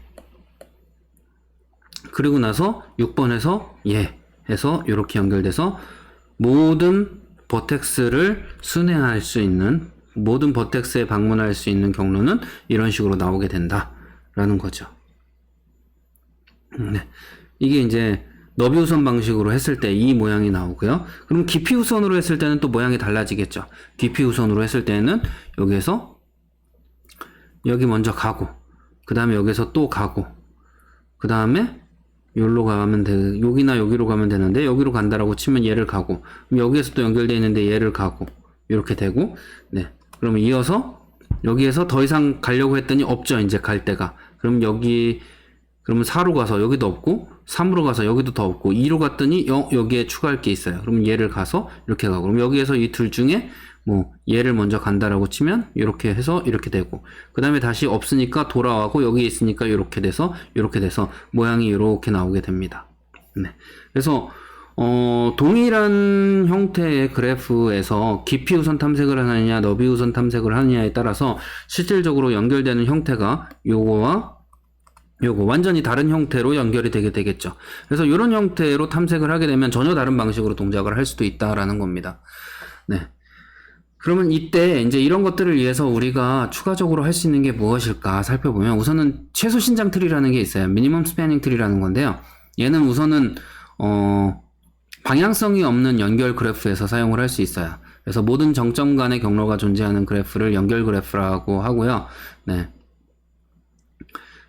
그리고 나서 6번에서 얘 해서 이렇게 연결돼서 모든 버텍스를 순회할 수 있는 모든 버텍스에 방문할 수 있는 경로는 이런 식으로 나오게 된다라는 거죠. 네. 이게 이제 너비 우선 방식으로 했을 때 이 모양이 나오고요. 그럼 깊이 우선으로 했을 때는 또 모양이 달라지겠죠. 깊이 우선으로 했을 때는 여기에서 여기 먼저 가고 그 다음에 여기서 또 가고 그 다음에 여기로 가면 여기나 여기로 가면 되는데 여기로 간다라고 치면 얘를 가고 그럼 여기에서 또 연결되어 있는데 얘를 가고 이렇게 되고 네. 그러면 이어서 여기에서 더 이상 가려고 했더니 없죠. 이제 갈 데가. 그럼 그러면 4로 가서 여기도 없고 3으로 가서 여기도 더 없고 2로 갔더니 여기에 추가할 게 있어요. 그럼 얘를 가서 이렇게 가고 그럼 여기에서 이 둘 중에 뭐 얘를 먼저 간다라고 치면 이렇게 해서 이렇게 되고 그 다음에 다시 없으니까 돌아가고 여기 있으니까 이렇게 돼서 모양이 이렇게 나오게 됩니다. 네. 그래서 동일한 형태의 그래프에서 깊이 우선 탐색을 하느냐 너비 우선 탐색을 하느냐에 따라서 실질적으로 연결되는 형태가 요거 완전히 다른 형태로 연결이 되게 되겠죠. 그래서 이런 형태로 탐색을 하게 되면 전혀 다른 방식으로 동작을 할 수도 있다라는 겁니다. 네. 그러면 이때 이제 이런 것들을 위해서 우리가 추가적으로 할 수 있는 게 무엇일까 살펴보면 우선은 최소 신장 트리라는 게 있어요. 미니멈 스패닝 트리라는 건데요. 얘는 우선은 방향성이 없는 연결 그래프에서 사용을 할 수 있어요. 그래서 모든 정점 간의 경로가 존재하는 그래프를 연결 그래프라고 하고요. 네.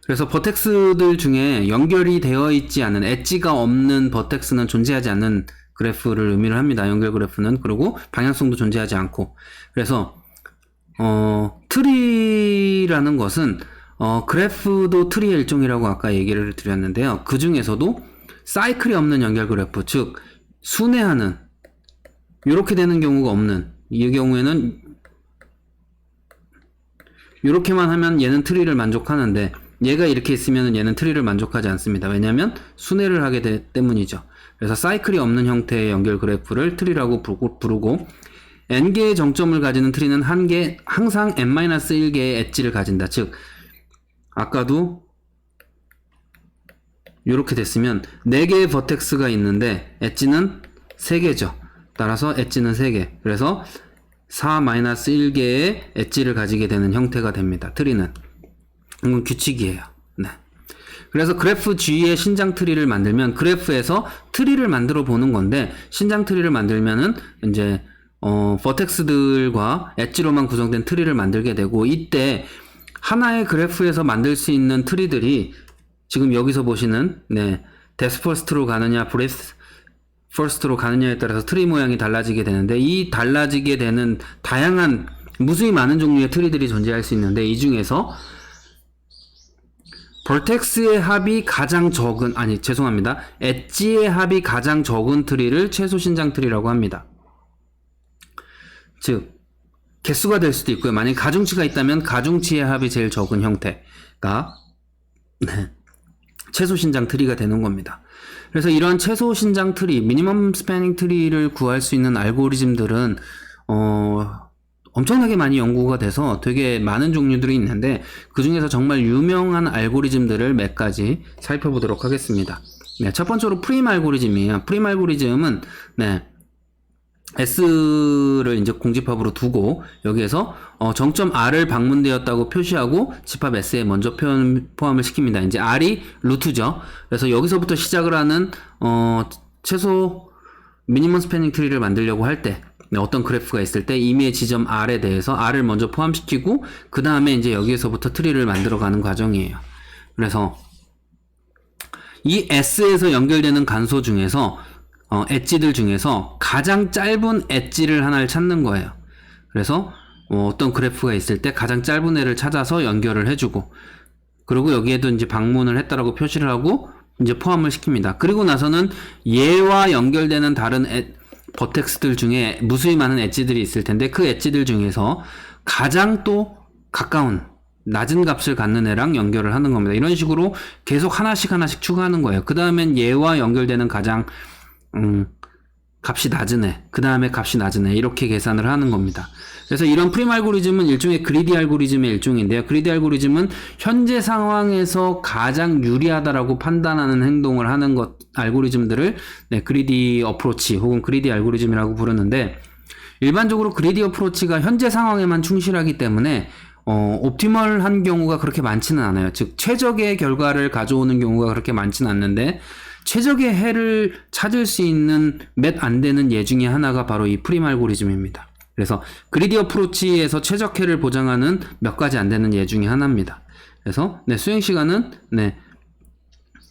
그래서 버텍스들 중에 연결이 되어 있지 않은 엣지가 없는 버텍스는 존재하지 않는 그래프를 의미를 합니다. 연결 그래프는. 그리고 방향성도 존재하지 않고. 그래서 트리라는 것은 그래프도 트리의 일종이라고 아까 얘기를 드렸는데요. 그 중에서도 사이클이 없는 연결 그래프, 즉 순회하는 이렇게 되는 경우가 없는 이 경우에는 이렇게만 하면 얘는 트리를 만족하는데 얘가 이렇게 있으면 얘는 트리를 만족하지 않습니다. 왜냐하면 순회를 하게 때문이죠. 그래서 사이클이 없는 형태의 연결 그래프를 트리라고 부르고 n개의 정점을 가지는 트리는 항상 n-1개의 엣지를 가진다. 즉 아까도 이렇게 됐으면 4개의 버텍스가 있는데 엣지는 3개죠. 따라서 엣지는 3개. 그래서 4-1개의 엣지를 가지게 되는 형태가 됩니다. 트리는. 이건 규칙이에요. 네. 그래서 그래프 G의 신장 트리를 만들면 그래프에서 트리를 만들어 보는 건데 신장 트리를 만들면은 이제 버텍스들과 엣지로만 구성된 트리를 만들게 되고 이때 하나의 그래프에서 만들 수 있는 트리들이 지금 여기서 보시는 네, 데스 퍼스트로 가느냐 브레스 퍼스트로 가느냐에 따라서 트리 모양이 달라지게 되는데 이 달라지게 되는 다양한 무수히 많은 종류의 트리들이 존재할 수 있는데 이 중에서 버텍스의 합이 가장 적은 엣지의 합이 가장 적은 트리를 최소 신장 트리라고 합니다. 즉 개수가 될 수도 있고요. 만약에 가중치가 있다면 가중치의 합이 제일 적은 형태가 최소 신장 트리가 되는 겁니다. 그래서 이러한 최소 신장 트리, 미니멈 스패닝 트리를 구할 수 있는 알고리즘들은 엄청나게 많이 연구가 돼서 되게 많은 종류들이 있는데 그 중에서 정말 유명한 알고리즘들을 몇 가지 살펴보도록 하겠습니다. 네, 첫 번째로 프림 알고리즘이에요. 프림 알고리즘은 네, S를 이제 공집합으로 두고 여기에서 정점 R을 방문되었다고 표시하고 집합 S에 먼저 포함을 시킵니다. 이제 R이 루트죠. 그래서 여기서부터 시작을 하는 최소 미니멈 스패닝 트리를 만들려고 할 때 어떤 그래프가 있을 때 임의의 지점 R에 대해서 R을 먼저 포함시키고 그 다음에 이제 여기에서부터 트리를 만들어가는 과정이에요. 그래서 이 S에서 연결되는 간소 중에서 엣지들 중에서 가장 짧은 엣지를 하나를 찾는 거예요. 그래서 어떤 그래프가 있을 때 가장 짧은 애를 찾아서 연결을 해주고, 그리고 여기에도 이제 방문을 했다라고 표시를 하고 이제 포함을 시킵니다. 그리고 나서는 얘와 연결되는 다른 버텍스들 중에 무수히 많은 엣지들이 있을 텐데 그 엣지들 중에서 가장 또 가까운 낮은 값을 갖는 애랑 연결을 하는 겁니다. 이런 식으로 계속 하나씩 추가하는 거예요. 그 다음엔 얘와 연결되는 가장 값이 낮은 애, 그 다음에 값이 낮은 애, 이렇게 계산을 하는 겁니다. 그래서 이런 프림 알고리즘은 일종의 그리디 알고리즘의 일종인데요. 그리디 알고리즘은 현재 상황에서 가장 유리하다라고 판단하는 행동을 하는 알고리즘들을 그리디 어프로치 혹은 그리디 알고리즘이라고 부르는데, 일반적으로 그리디 어프로치가 현재 상황에만 충실하기 때문에 옵티멀한 경우가 그렇게 많지는 않아요. 즉 최적의 결과를 가져오는 경우가 그렇게 많지는 않는데, 최적의 해를 찾을 수 있는 몇 안 되는 예 중에 하나가 바로 이 프림 알고리즘입니다. 그래서 그리디 어프로치에서 최적해를 보장하는 몇 가지 안 되는 예 중에 하나입니다. 그래서 수행 시간은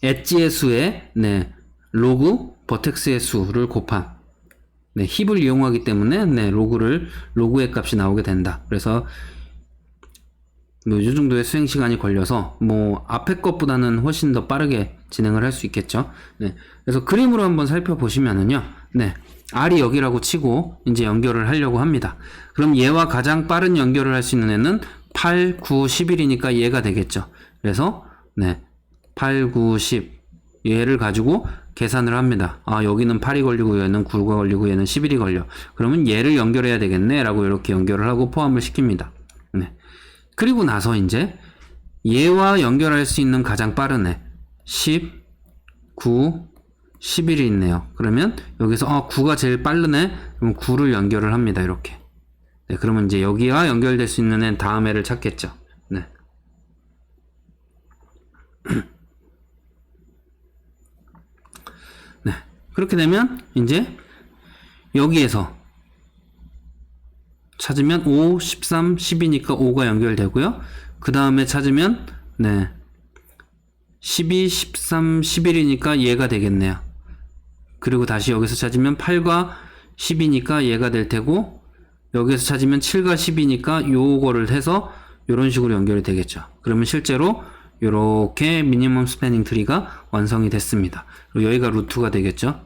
엣지의 수에 로그 버텍스의 수를 곱한 힙을 이용하기 때문에 로그의 값이 나오게 된다. 그래서 이 정도의 수행 시간이 걸려서 앞에 것보다는 훨씬 더 빠르게 진행을 할 수 있겠죠. 그래서 그림으로 한번 살펴보시면은요. R이 여기라고 치고 이제 연결을 하려고 합니다. 그럼 얘와 가장 빠른 연결을 할 수 있는 애는 8, 9, 11이니까 얘가 되겠죠. 그래서 8, 9, 10 얘를 가지고 계산을 합니다. 여기는 8이 걸리고 얘는 9가 걸리고 얘는 11이 걸려. 그러면 얘를 연결해야 되겠네 라고 이렇게 연결을 하고 포함을 시킵니다. 그리고 나서 이제 얘와 연결할 수 있는 가장 빠른 애 10, 9, 11이 있네요. 그러면 여기서 9가 제일 빠른 애, 그럼 9를 연결을 합니다. 이렇게. 그러면 이제 여기와 연결될 수 있는 애 다음 애를 찾겠죠. 그렇게 되면 이제 여기에서 찾으면 5, 13, 10이니까 5가 연결되고요. 그 다음에 찾으면 12, 13, 11이니까 얘가 되겠네요. 그리고 다시 여기서 찾으면 8과 10이니까 얘가 될 테고, 여기서 찾으면 7과 10이니까 요거를 해서 이런 식으로 연결이 되겠죠. 그러면 실제로 이렇게 미니멈 스패닝 트리가 완성이 됐습니다. 그리고 여기가 루트가 되겠죠.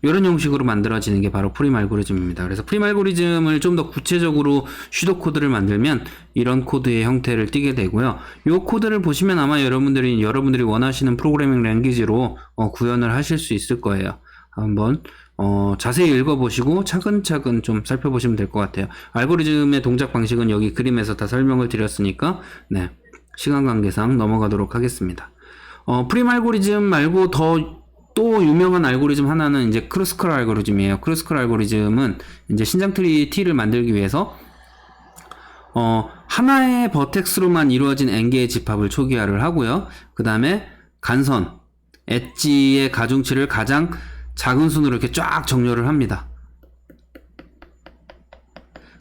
이런 형식으로 만들어지는 게 바로 프림 알고리즘입니다. 그래서 프림 알고리즘을 좀 더 구체적으로 슈도 코드를 만들면 이런 코드의 형태를 띠게 되고요. 이 코드를 보시면 아마 여러분들이 원하시는 프로그래밍 랭귀지로 구현을 하실 수 있을 거예요. 한번 자세히 읽어보시고 차근차근 좀 살펴보시면 될 것 같아요. 알고리즘의 동작 방식은 여기 그림에서 다 설명을 드렸으니까 시간 관계상 넘어가도록 하겠습니다. 프림 알고리즘 말고 또 유명한 알고리즘 하나는 이제 크루스컬 알고리즘이에요. 크루스컬 알고리즘은 이제 신장트리 T를 만들기 위해서 하나의 버텍스로만 이루어진 n개의 집합을 초기화를 하고요. 그 다음에 간선, 엣지의 가중치를 가장 작은 순으로 이렇게 쫙 정렬을 합니다.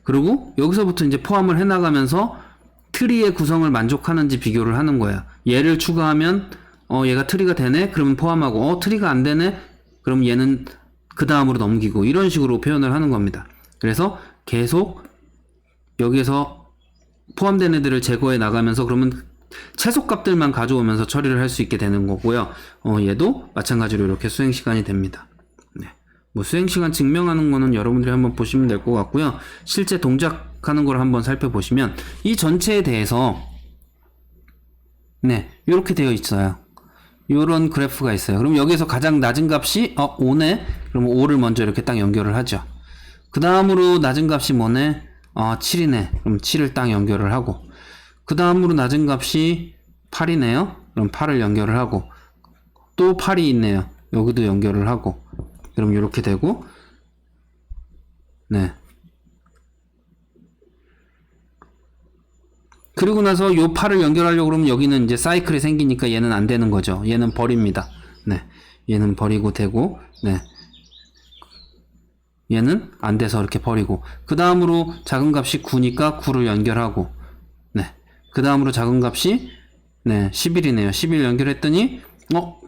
그리고 여기서부터 이제 포함을 해나가면서 트리의 구성을 만족하는지 비교를 하는 거예요. 얘를 추가하면 얘가 트리가 되네? 그러면 포함하고 트리가 안 되네? 그럼 얘는 그 다음으로 넘기고, 이런 식으로 표현을 하는 겁니다. 그래서 계속 여기에서 포함된 애들을 제거해 나가면서 그러면 최소값들만 가져오면서 처리를 할 수 있게 되는 거고요. 얘도 마찬가지로 이렇게 수행시간이 됩니다. 수행시간 증명하는 거는 여러분들이 한번 보시면 될 것 같고요. 실제 동작하는 걸 한번 살펴보시면 이 전체에 대해서 이렇게 되어 있어요. 요런 그래프가 있어요. 그럼 여기서 가장 낮은 값이 5네? 그럼 5를 먼저 이렇게 딱 연결을 하죠. 그 다음으로 낮은 값이 뭐네? 7이네. 그럼 7을 딱 연결을 하고, 그 다음으로 낮은 값이 8이네요. 그럼 8을 연결을 하고, 또 8이 있네요. 여기도 연결을 하고. 그럼 이렇게 되고, 네. 그리고 나서 요 8을 연결하려고 그러면 여기는 이제 사이클이 생기니까 얘는 안 되는 거죠. 얘는 버립니다. 네. 얘는 버리고 되고, 네. 얘는 안 돼서 이렇게 버리고. 그 다음으로 작은 값이 9니까 9를 연결하고, 네. 그 다음으로 작은 값이, 네, 11이네요. 11 연결했더니,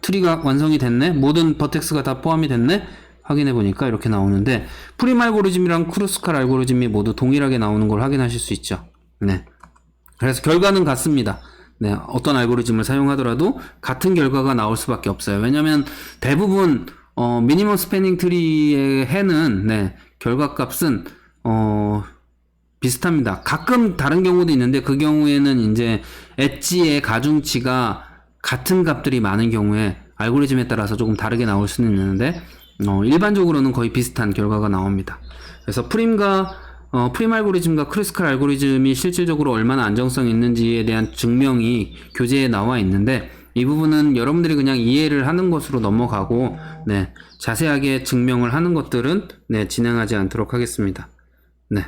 트리가 완성이 됐네? 모든 버텍스가 다 포함이 됐네? 확인해 보니까 이렇게 나오는데, 프림 알고리즘이랑 크루스칼 알고리즘이 모두 동일하게 나오는 걸 확인하실 수 있죠. 네. 그래서 결과는 같습니다. 네, 어떤 알고리즘을 사용하더라도 같은 결과가 나올 수밖에 없어요. 왜냐면 대부분 미니멈 스패닝 트리의 해는 네, 결과값은 비슷합니다. 가끔 다른 경우도 있는데 그 경우에는 이제 엣지의 가중치가 같은 값들이 많은 경우에 알고리즘에 따라서 조금 다르게 나올 수는 있는데 일반적으로는 거의 비슷한 결과가 나옵니다. 그래서 프림 알고리즘과 크루스칼 알고리즘이 실질적으로 얼마나 안정성이 있는지에 대한 증명이 교재에 나와 있는데 이 부분은 여러분들이 그냥 이해를 하는 것으로 넘어가고 네, 자세하게 증명을 하는 것들은 네, 진행하지 않도록 하겠습니다. 네.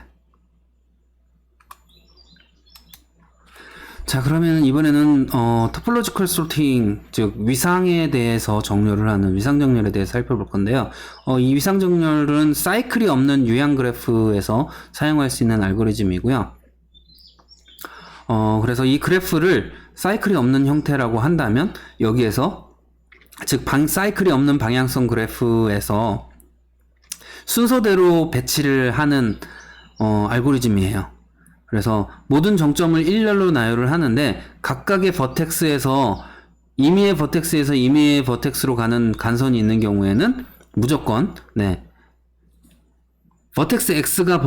자, 그러면 이번에는 토폴로지컬 소팅, 즉 위상에 대해서 정렬을 하는 위상 정렬에 대해서 살펴볼 건데요. 이 위상 정렬은 사이클이 없는 유형 그래프에서 사용할 수 있는 알고리즘이고요. 그래서 이 그래프를 사이클이 없는 형태라고 한다면 여기에서 즉 사이클이 없는 방향성 그래프에서 순서대로 배치를 하는 알고리즘이에요. 그래서 모든 정점을 일렬로 나열을 하는데 각각의 버텍스에서 임의의 버텍스로 가는 간선이 있는 경우에는 무조건 네, 버텍스 X가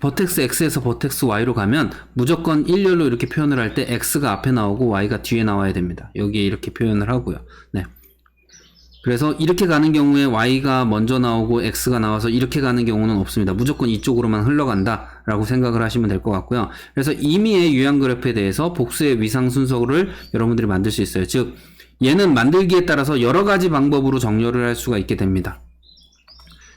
버텍스 X에서 버텍스 Y로 가면 무조건 일렬로 이렇게 표현을 할 때 X가 앞에 나오고 Y가 뒤에 나와야 됩니다. 여기에 이렇게 표현을 하고요. 네. 그래서 이렇게 가는 경우에 Y가 먼저 나오고 X가 나와서 이렇게 가는 경우는 없습니다. 무조건 이쪽으로만 흘러간다 라고 생각을 하시면 될 것 같고요. 그래서 임의의 유형 그래프에 대해서 복수의 위상 순서를 여러분들이 만들 수 있어요. 즉 얘는 만들기에 따라서 여러 가지 방법으로 정렬을 할 수가 있게 됩니다.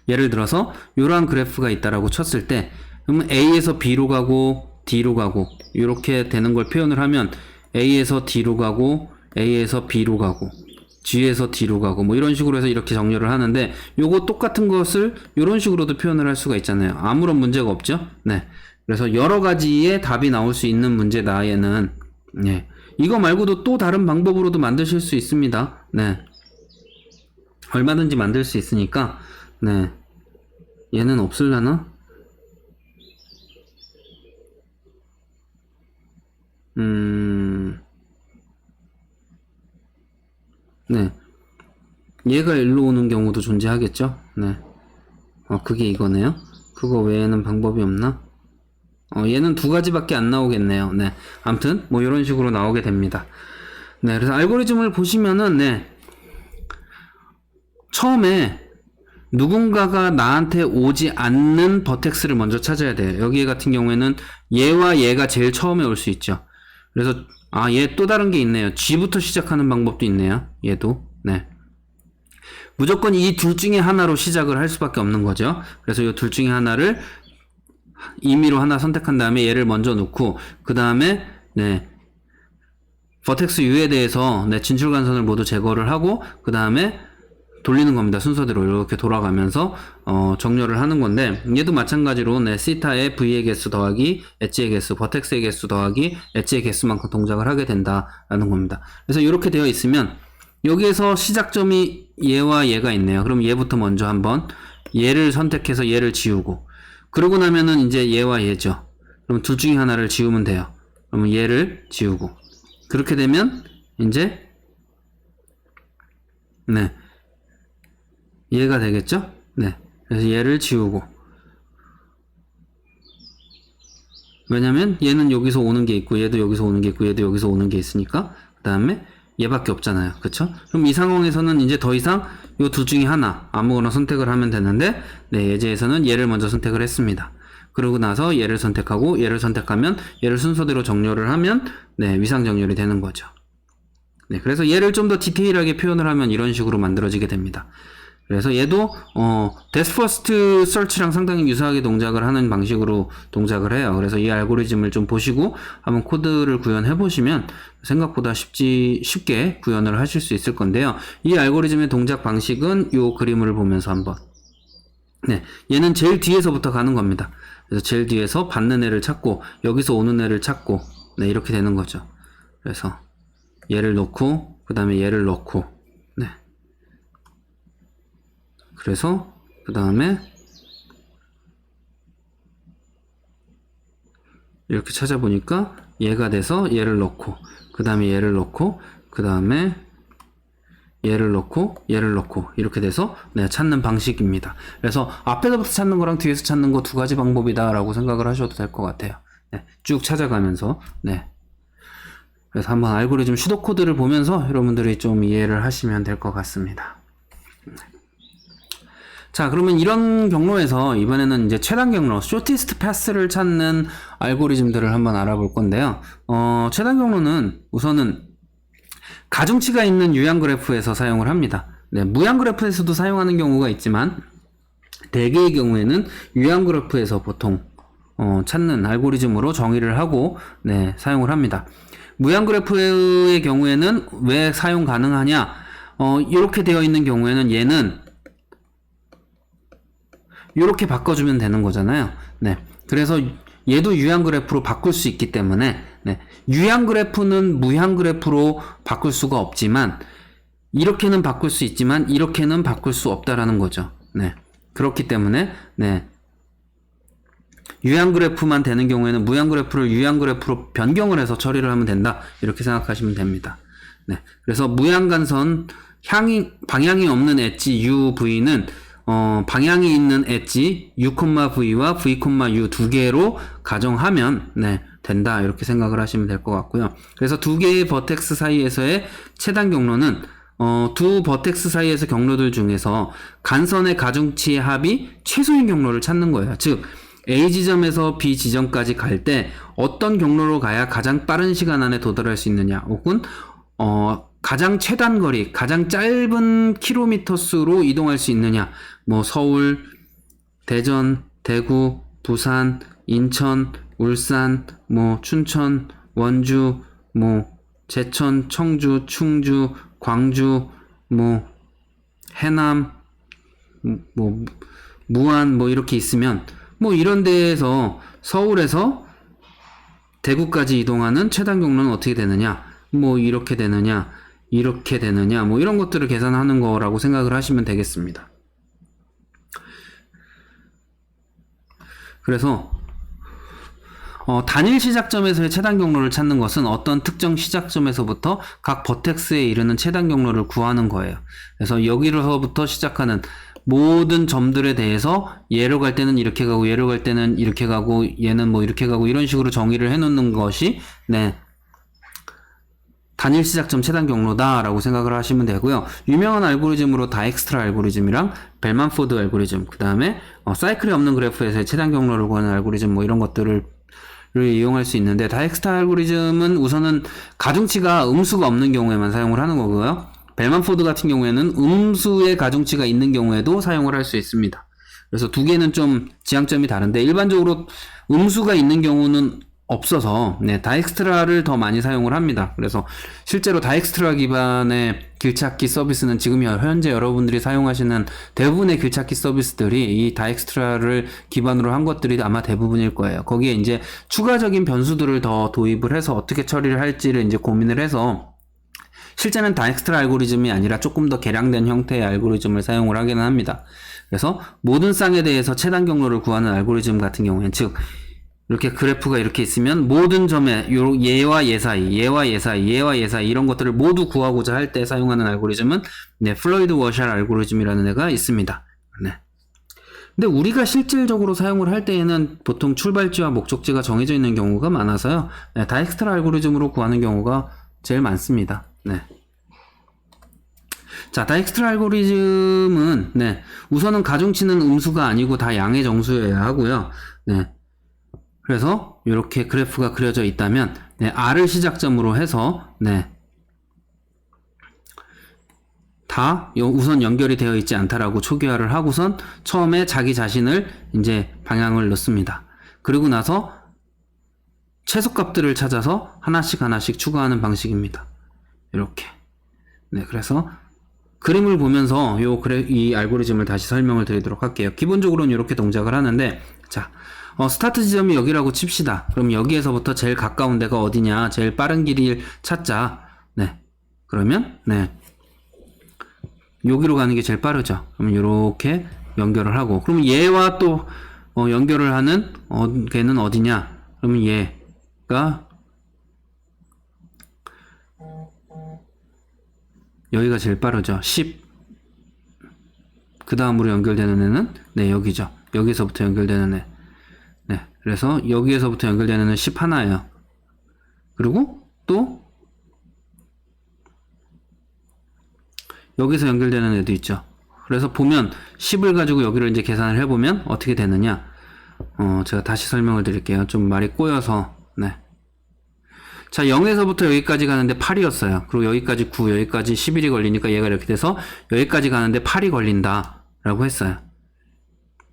예를 들어서 이러한 그래프가 있다라고 쳤을 때 그러면 A에서 B로 가고 D로 가고 이렇게 되는 걸 표현을 하면 A에서 D로 가고 A에서 B로 가고 G에서 D로 가고 뭐 이런 식으로 해서 이렇게 정렬을 하는데 요거 똑같은 것을 이런 식으로도 표현을 할 수가 있잖아요. 아무런 문제가 없죠. 네. 그래서 여러 가지의 답이 나올 수 있는 문제다 얘는. 네. 이거 말고도 또 다른 방법으로도 만드실 수 있습니다. 네. 얼마든지 만들 수 있으니까 네. 얘는 없을라나? 네. 얘가 일로 오는 경우도 존재하겠죠? 네. 그게 이거네요. 그거 외에는 방법이 없나? 얘는 두 가지밖에 안 나오겠네요. 네. 아무튼, 뭐, 이런 식으로 나오게 됩니다. 네. 그래서 알고리즘을 보시면은, 네. 처음에 누군가가 나한테 오지 않는 버텍스를 먼저 찾아야 돼요. 여기 같은 경우에는 얘와 얘가 제일 처음에 올 수 있죠. 그래서, 얘 또 다른 게 있네요. G부터 시작하는 방법도 있네요. 얘도. 네. 무조건 이 둘 중에 하나로 시작을 할 수밖에 없는 거죠. 그래서 이 둘 중에 하나를 임의로 하나 선택한 다음에 얘를 먼저 놓고 그 다음에 네, 버텍스 U에 대해서 네, 진출 간선을 모두 제거를 하고 그 다음에 돌리는 겁니다. 순서대로 이렇게 돌아가면서 정렬을 하는 건데 얘도 마찬가지로 네, 시타의 V의 개수 더하기 엣지의 개수, 버텍스의 개수 더하기 엣지의 개수만큼 동작을 하게 된다라는 겁니다. 그래서 이렇게 되어 있으면 여기에서 시작점이 얘와 얘가 있네요. 그럼 얘부터 먼저 한번 얘를 선택해서 얘를 지우고 그러고 나면은 이제 얘와 얘죠. 그럼 둘 중에 하나를 지우면 돼요. 그러면 얘를 지우고 그렇게 되면 이제 네 얘가 되겠죠? 네 그래서 얘를 지우고 왜냐면 얘는 여기서 오는 게 있고 얘도 여기서 오는 게 있고 얘도 여기서 오는 게 있으니까 그 다음에 얘밖에 없잖아요. 그쵸? 그럼 이 상황에서는 이제 더 이상 이 둘 중에 하나 아무거나 선택을 하면 되는데 네, 예제에서는 얘를 먼저 선택을 했습니다. 그러고 나서 얘를 선택하고 얘를 선택하면 얘를 순서대로 정렬을 하면 네, 위상 정렬이 되는 거죠. 네, 그래서 얘를 좀 더 디테일하게 표현을 하면 이런 식으로 만들어지게 됩니다. 그래서 얘도 데스 퍼스트 서치랑 상당히 유사하게 동작을 하는 방식으로 동작을 해요. 그래서 이 알고리즘을 좀 보시고 한번 코드를 구현해 보시면 생각보다 쉽게 구현을 하실 수 있을 건데요. 이 알고리즘의 동작 방식은 이 그림을 보면서 한번, 네, 얘는 제일 뒤에서부터 가는 겁니다. 그래서 제일 뒤에서 받는 애를 찾고 여기서 오는 애를 찾고, 네, 이렇게 되는 거죠. 그래서 얘를 놓고 그 다음에 얘를 넣고, 네, 그래서 그 다음에 이렇게 찾아보니까 얘가 돼서 얘를 넣고 그 다음에 얘를 넣고 그 다음에 얘를 넣고 얘를 넣고 이렇게 돼서, 네, 찾는 방식입니다. 그래서 앞에서부터 찾는 거랑 뒤에서 찾는 거 두 가지 방법이다 라고 생각을 하셔도 될 것 같아요. 네, 쭉 찾아가면서, 네, 그래서 한번 알고리즘 슈도 코드를 보면서 여러분들이 좀 이해를 하시면 될 것 같습니다. 자, 그러면 이런 경로에서 이번에는 이제 최단 경로, shortest path를 찾는 알고리즘들을 한번 알아볼 건데요. 최단 경로는 우선은 가중치가 있는 유형 그래프에서 사용을 합니다. 네, 무형 그래프에서도 사용하는 경우가 있지만 대개의 경우에는 유형 그래프에서 보통 찾는 알고리즘으로 정의를 하고, 네, 사용을 합니다. 무형 그래프의 경우에는 왜 사용 가능하냐? 이렇게 되어 있는 경우에는 얘는 이렇게 바꿔주면 되는 거잖아요. 네, 그래서 얘도 유형 그래프로 바꿀 수 있기 때문에, 네, 유형 그래프는 무형 그래프로 바꿀 수가 없지만 이렇게는 바꿀 수 있지만 이렇게는 바꿀 수 없다라는 거죠. 네, 그렇기 때문에, 네, 유형 그래프만 되는 경우에는 무형 그래프를 유형 그래프로 변경을 해서 처리를 하면 된다, 이렇게 생각하시면 됩니다. 네, 그래서 무양간선 방향이 없는 엣지 UV는 방향이 있는 엣지 U,V와 V,U 두 개로 가정하면, 네, 된다, 이렇게 생각을 하시면 될 것 같고요. 그래서 두 개의 버텍스 사이에서의 최단 경로는 두 버텍스 사이에서 경로들 중에서 간선의 가중치의 합이 최소인 경로를 찾는 거예요. 즉 A 지점에서 B 지점까지 갈 때 어떤 경로로 가야 가장 빠른 시간 안에 도달할 수 있느냐, 혹은 가장 최단 거리, 가장 짧은 킬로미터 수로 이동할 수 있느냐, 뭐 서울, 대전, 대구, 부산, 인천, 울산, 뭐 춘천, 원주, 뭐 제천, 청주, 충주, 광주, 뭐 해남, 뭐 무안, 뭐 이렇게 있으면, 뭐 이런 데에서 서울에서 대구까지 이동하는 최단 경로는 어떻게 되느냐, 뭐 이렇게 되느냐, 이렇게 되느냐, 뭐 이런 것들을 계산하는 거라고 생각을 하시면 되겠습니다. 그래서 단일 시작점에서의 최단 경로를 찾는 것은 어떤 특정 시작점에서부터 각 버텍스에 이르는 최단 경로를 구하는 거예요. 그래서 여기로부터 시작하는 모든 점들에 대해서 얘로 갈 때는 이렇게 가고 얘로 갈 때는 이렇게 가고 얘는 뭐 이렇게 가고 이런 식으로 정의를 해놓는 것이, 네, 단일 시작점 최단 경로다 라고 생각을 하시면 되고요. 유명한 알고리즘으로 다익스트라 알고리즘이랑 벨만포드 알고리즘, 그 다음에 사이클이 없는 그래프에서의 최단 경로를 구하는 알고리즘, 뭐 이런 것들을 이용할 수 있는데, 다익스트라 알고리즘은 우선은 가중치가 음수가 없는 경우에만 사용을 하는 거고요. 벨만포드 같은 경우에는 음수의 가중치가 있는 경우에도 사용을 할 수 있습니다. 그래서 두 개는 좀 지향점이 다른데, 일반적으로 음수가 있는 경우는 없어서, 네, 다익스트라를 더 많이 사용을 합니다. 그래서 실제로 다익스트라 기반의 길찾기 서비스는 지금 현재 여러분들이 사용하시는 대부분의 길찾기 서비스들이 이 다익스트라를 기반으로 한 것들이 아마 대부분일 거예요. 거기에 이제 추가적인 변수들을 더 도입을 해서 어떻게 처리를 할지를 이제 고민을 해서, 실제는 다익스트라 알고리즘이 아니라 조금 더 개량된 형태의 알고리즘을 사용을 하기는 합니다. 그래서 모든 쌍에 대해서 최단 경로를 구하는 알고리즘 같은 경우에는, 즉 이렇게 그래프가 이렇게 있으면 모든 점에 얘와 얘 사이, 얘와 얘 사이, 얘와 얘 사이, 이런 것들을 모두 구하고자 할 때 사용하는 알고리즘은, 네, 플로이드 워샬 알고리즘이라는 애가 있습니다. 네. 근데 우리가 실질적으로 사용을 할 때에는 보통 출발지와 목적지가 정해져 있는 경우가 많아서요, 네, 다익스트라 알고리즘으로 구하는 경우가 제일 많습니다. 네. 자, 다익스트라 알고리즘은, 네, 우선은 가중치는 음수가 아니고 다 양의 정수여야 하고요. 네. 그래서 이렇게 그래프가 그려져 있다면, 네, R을 시작점으로 해서, 네, 다 우선 연결이 되어 있지 않다라고 초기화를 하고선 처음에 자기 자신을 이제 방향을 넣습니다. 그리고 나서 최소값들을 찾아서 하나씩 하나씩 추가하는 방식입니다. 이렇게. 네, 그래서 그림을 보면서 이 알고리즘을 다시 설명을 드리도록 할게요. 기본적으로는 이렇게 동작을 하는데, 자, 스타트 지점이 여기라고 칩시다. 그럼 여기에서부터 제일 가까운 데가 어디냐, 제일 빠른 길을 찾자. 네, 그러면 네, 여기로 가는 게 제일 빠르죠. 그럼 이렇게 연결을 하고, 그러면 얘와 또 연결을 하는 걔는 어디냐? 그러면 얘가 여기가 제일 빠르죠. 10. 그 다음으로 연결되는 애는 네, 여기죠. 여기서부터 연결되는 애. 네, 그래서 여기에서부터 연결되는 애는 10 하나예요. 그리고 또 여기서 연결되는 애도 있죠. 그래서 보면 10을 가지고 여기를 이제 계산을 해보면 어떻게 되느냐. 제가 다시 설명을 드릴게요. 좀 말이 꼬여서. 네. 자, 0에서부터 여기까지 가는데 8이었어요. 그리고 여기까지 9, 여기까지 11이 걸리니까 얘가 이렇게 돼서 여기까지 가는데 8이 걸린다 라고 했어요.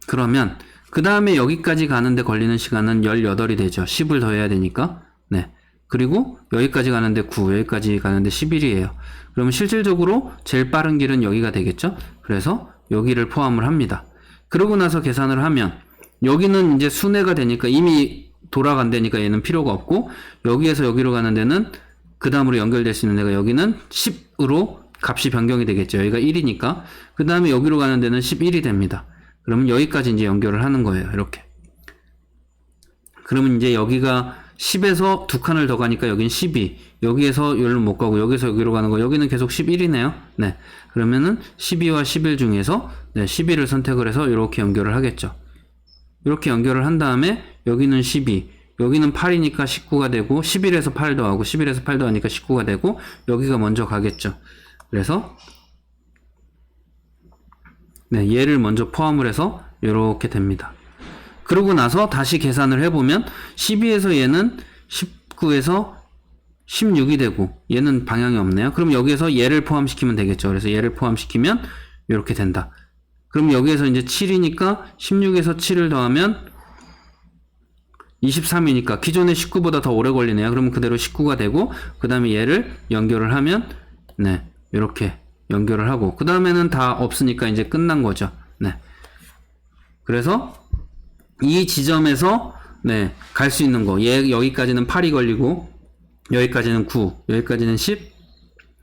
그러면 그 다음에 여기까지 가는데 걸리는 시간은 18이 되죠. 10을 더해야 되니까. 네. 그리고 여기까지 가는데 9, 여기까지 가는데 11이에요. 그러면 실질적으로 제일 빠른 길은 여기가 되겠죠. 그래서 여기를 포함을 합니다. 그러고 나서 계산을 하면 여기는 이제 순회가 되니까 이미 돌아간다니까 얘는 필요가 없고, 여기에서 여기로 가는 데는 그 다음으로 연결될 수 있는 데가 여기는 10으로 값이 변경이 되겠죠. 여기가 1이니까. 그 다음에 여기로 가는 데는 11이 됩니다. 그러면 여기까지 이제 연결을 하는 거예요. 이렇게. 그러면 이제 여기가 10에서 두 칸을 더 가니까 여긴 12. 여기에서 여기로 못 가고 여기서 여기로 가는 거, 여기는 계속 11이네요. 네. 그러면은 12와 11 중에서 네, 11을 선택을 해서 이렇게 연결을 하겠죠. 이렇게 연결을 한 다음에 여기는 12, 여기는 8이니까 19가 되고, 11에서 8 더하고 11에서 8 더하니까 19가 되고, 여기가 먼저 가겠죠. 그래서 네, 얘를 먼저 포함을 해서 이렇게 됩니다. 그러고 나서 다시 계산을 해보면 12에서 얘는 19에서 16이 되고, 얘는 방향이 없네요. 그럼 여기에서 얘를 포함시키면 되겠죠. 그래서 얘를 포함시키면 이렇게 된다. 그럼 여기에서 이제 7이니까 16에서 7을 더하면 23이니까 기존의 19보다 더 오래 걸리네요. 그러면 그대로 19가 되고, 그 다음에 얘를 연결을 하면 네, 이렇게 연결을 하고, 그 다음에는 다 없으니까 이제 끝난 거죠. 네. 그래서 이 지점에서 네, 갈 수 있는 거, 얘 여기까지는 8이 걸리고, 여기까지는 9, 여기까지는 10,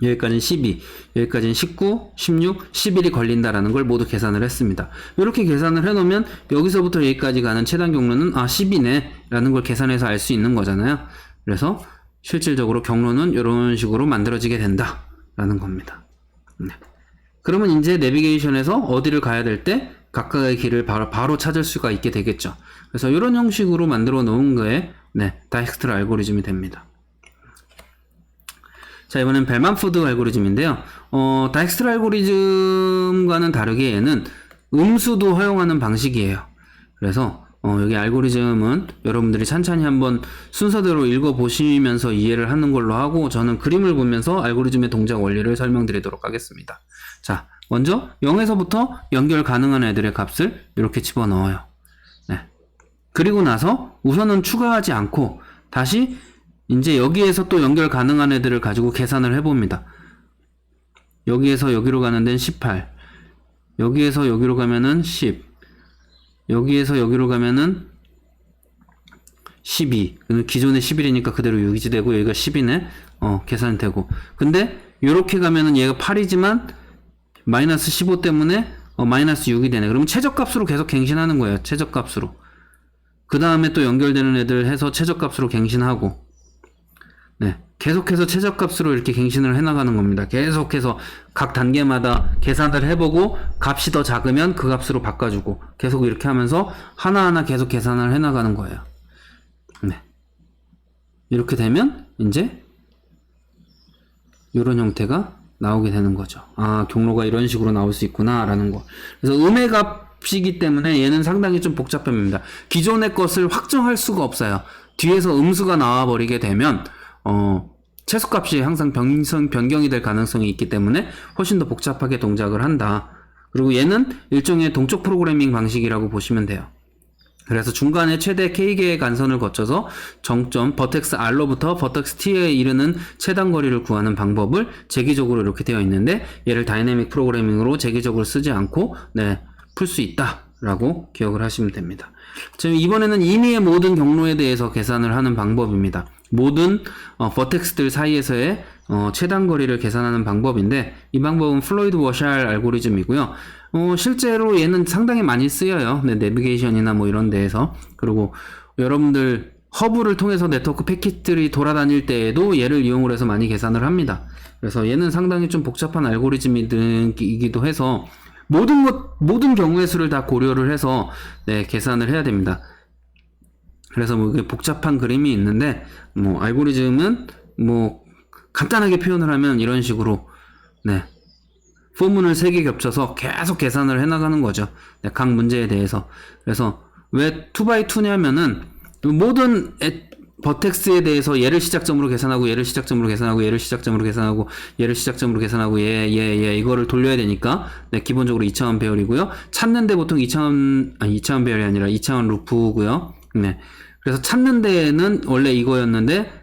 여기까지는 12, 여기까지는 19, 16, 11이 걸린다라는 걸 모두 계산을 했습니다. 이렇게 계산을 해놓으면 여기서부터 여기까지 가는 최단 경로는 10이네 라는 걸 계산해서 알 수 있는 거잖아요. 그래서 실질적으로 경로는 이런 식으로 만들어지게 된다 라는 겁니다. 네. 그러면 이제 내비게이션에서 어디를 가야 될 때 각각의 길을 바로 찾을 수가 있게 되겠죠. 그래서 이런 형식으로 만들어 놓은 거에 네, 다익스트라 알고리즘이 됩니다. 자, 이번엔 벨만포드 알고리즘인데요. 다익스트라 알고리즘과는 다르게 얘는 음수도 허용하는 방식이에요. 그래서 여기 알고리즘은 여러분들이 찬찬히 한번 순서대로 읽어보시면서 이해를 하는 걸로 하고, 저는 그림을 보면서 알고리즘의 동작 원리를 설명드리도록 하겠습니다. 자, 먼저 0에서부터 연결 가능한 애들의 값을 이렇게 집어넣어요. 네. 그리고 나서 우선은 추가하지 않고 다시 이제 여기에서 또 연결 가능한 애들을 가지고 계산을 해봅니다. 여기에서 여기로 가는 데는 18, 여기에서 여기로 가면은 10, 여기에서 여기로 가면은 12, 기존에 11이니까 그대로 유지 되고, 여기가 10이네. 계산이 되고. 근데 요렇게 가면은 얘가 8이지만 마이너스 15 때문에 마이너스 6이 되네. 그러면 최저값으로 계속 갱신하는 거예요. 최저값으로. 그 다음에 또 연결되는 애들 해서 최저값으로 갱신하고, 네, 계속해서 최저값으로 이렇게 갱신을 해나가는 겁니다. 계속해서 각 단계마다 계산을 해보고 값이 더 작으면 그 값으로 바꿔주고, 계속 이렇게 하면서 하나하나 계속 계산을 해나가는 거예요. 네. 이렇게 되면 이제 이런 형태가 나오게 되는 거죠. 경로가 이런 식으로 나올 수 있구나 라는 거. 그래서 음의 값이기 때문에 얘는 상당히 좀 복잡합니다. 기존의 것을 확정할 수가 없어요. 뒤에서 음수가 나와 버리게 되면 최소값이 항상 변경이 될 가능성이 있기 때문에 훨씬 더 복잡하게 동작을 한다. 그리고 얘는 일종의 동적 프로그래밍 방식이라고 보시면 돼요. 그래서 중간에 최대 K개의 간선을 거쳐서 정점 버텍스 R로부터 버텍스 T에 이르는 최단 거리를 구하는 방법을 재기적으로 이렇게 되어 있는데, 얘를 다이내믹 프로그래밍으로 재기적으로 쓰지 않고 풀 수 있다라고 기억을 하시면 됩니다. 지금 이번에는 임의의 모든 경로에 대해서 계산을 하는 방법입니다. 모든 버텍스들 사이에서의 최단 거리를 계산하는 방법인데, 이 방법은 플로이드 워샬 알고리즘이고요. 실제로 얘는 상당히 많이 쓰여요. 내비게이션이나 뭐 이런 데에서. 그리고 여러분들 허브를 통해서 네트워크 패킷들이 돌아다닐 때에도 얘를 이용을 해서 많이 계산을 합니다. 그래서 얘는 상당히 좀 복잡한 알고리즘이기도 해서 모든 경우의 수를 다 고려를 해서 계산을 해야 됩니다. 그래서 뭐 이게 복잡한 그림이 있는데, 뭐 알고리즘은 뭐 간단하게 표현을 하면 이런 식으로 포문을 3개 겹쳐서 계속 계산을 해나가는 거죠. 각 문제에 대해서. 그래서 왜 2x2냐면은 모든 버텍스에 대해서 얘를 시작점으로 계산하고 얘를 시작점으로 계산하고 얘를 시작점으로 계산하고 얘를 시작점으로 계산하고 이거를 돌려야 되니까 기본적으로 2차원 배열이고요. 찾는데 보통 2차원 배열이 아니라 2차원 루프고요. 그래서 찾는 데는 원래 이거였는데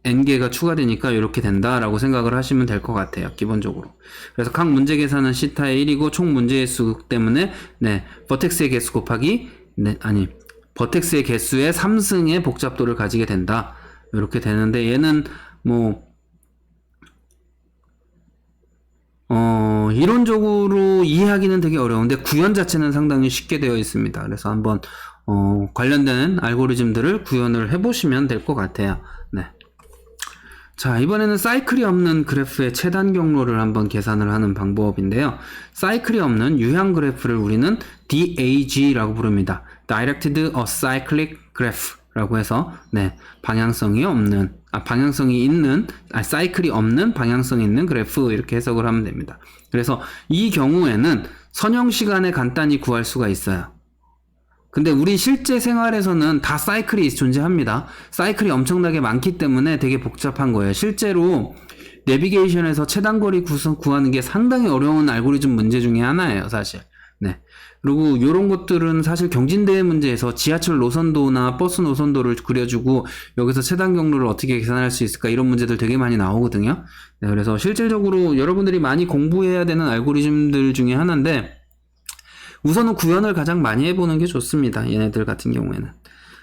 n개가 추가되니까 이렇게 된다라고 생각을 하시면 될 것 같아요. 기본적으로. 그래서 각 문제 계산은 시타의 1이고 총 문제의 수 때문에 버텍스의 개수 곱하기 버텍스의 개수의 3승의 복잡도를 가지게 된다. 이렇게 되는데, 얘는 뭐 이론적으로 이해하기는 되게 어려운데 구현 자체는 상당히 쉽게 되어 있습니다. 그래서 한번 관련된 알고리즘들을 구현을 해보시면 될 것 같아요. 자, 이번에는 사이클이 없는 그래프의 최단 경로를 한번 계산을 하는 방법인데요. 사이클이 없는 유형 그래프를 우리는 DAG라고 부릅니다. Directed Acyclic Graph라고 해서 방향성이 있는 사이클이 없는 방향성이 있는 그래프, 이렇게 해석을 하면 됩니다. 그래서 이 경우에는 선형 시간에 간단히 구할 수가 있어요. 근데 우리 실제 생활에서는 다 사이클이 존재합니다. 사이클이 엄청나게 많기 때문에 되게 복잡한 거예요. 실제로 내비게이션에서 최단거리 구하는 게 상당히 어려운 알고리즘 문제 중에 하나예요, 사실. 그리고 이런 것들은 사실 경진대회 문제에서 지하철 노선도나 버스 노선도를 그려주고 여기서 최단 경로를 어떻게 계산할 수 있을까, 이런 문제들 되게 많이 나오거든요. 그래서 실질적으로 여러분들이 많이 공부해야 되는 알고리즘들 중에 하나인데, 우선은 구현을 가장 많이 해보는 게 좋습니다. 얘네들 같은 경우에는.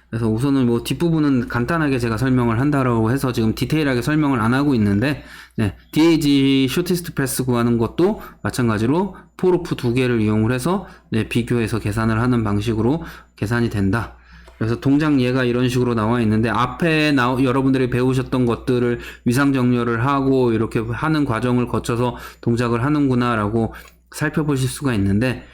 그래서 우선은 뭐 뒷부분은 간단하게 제가 설명을 한다라고 해서 지금 디테일하게 설명을 안 하고 있는데, DAG 쇼티스트 패스 구하는 것도 마찬가지로 포로프 2개를 이용을 해서 비교해서 계산을 하는 방식으로 계산이 된다. 그래서 동작 예가 이런 식으로 나와 있는데, 앞에 여러분들이 배우셨던 것들을 위상 정렬을 하고 이렇게 하는 과정을 거쳐서 동작을 하는구나 라고 살펴보실 수가 있는데,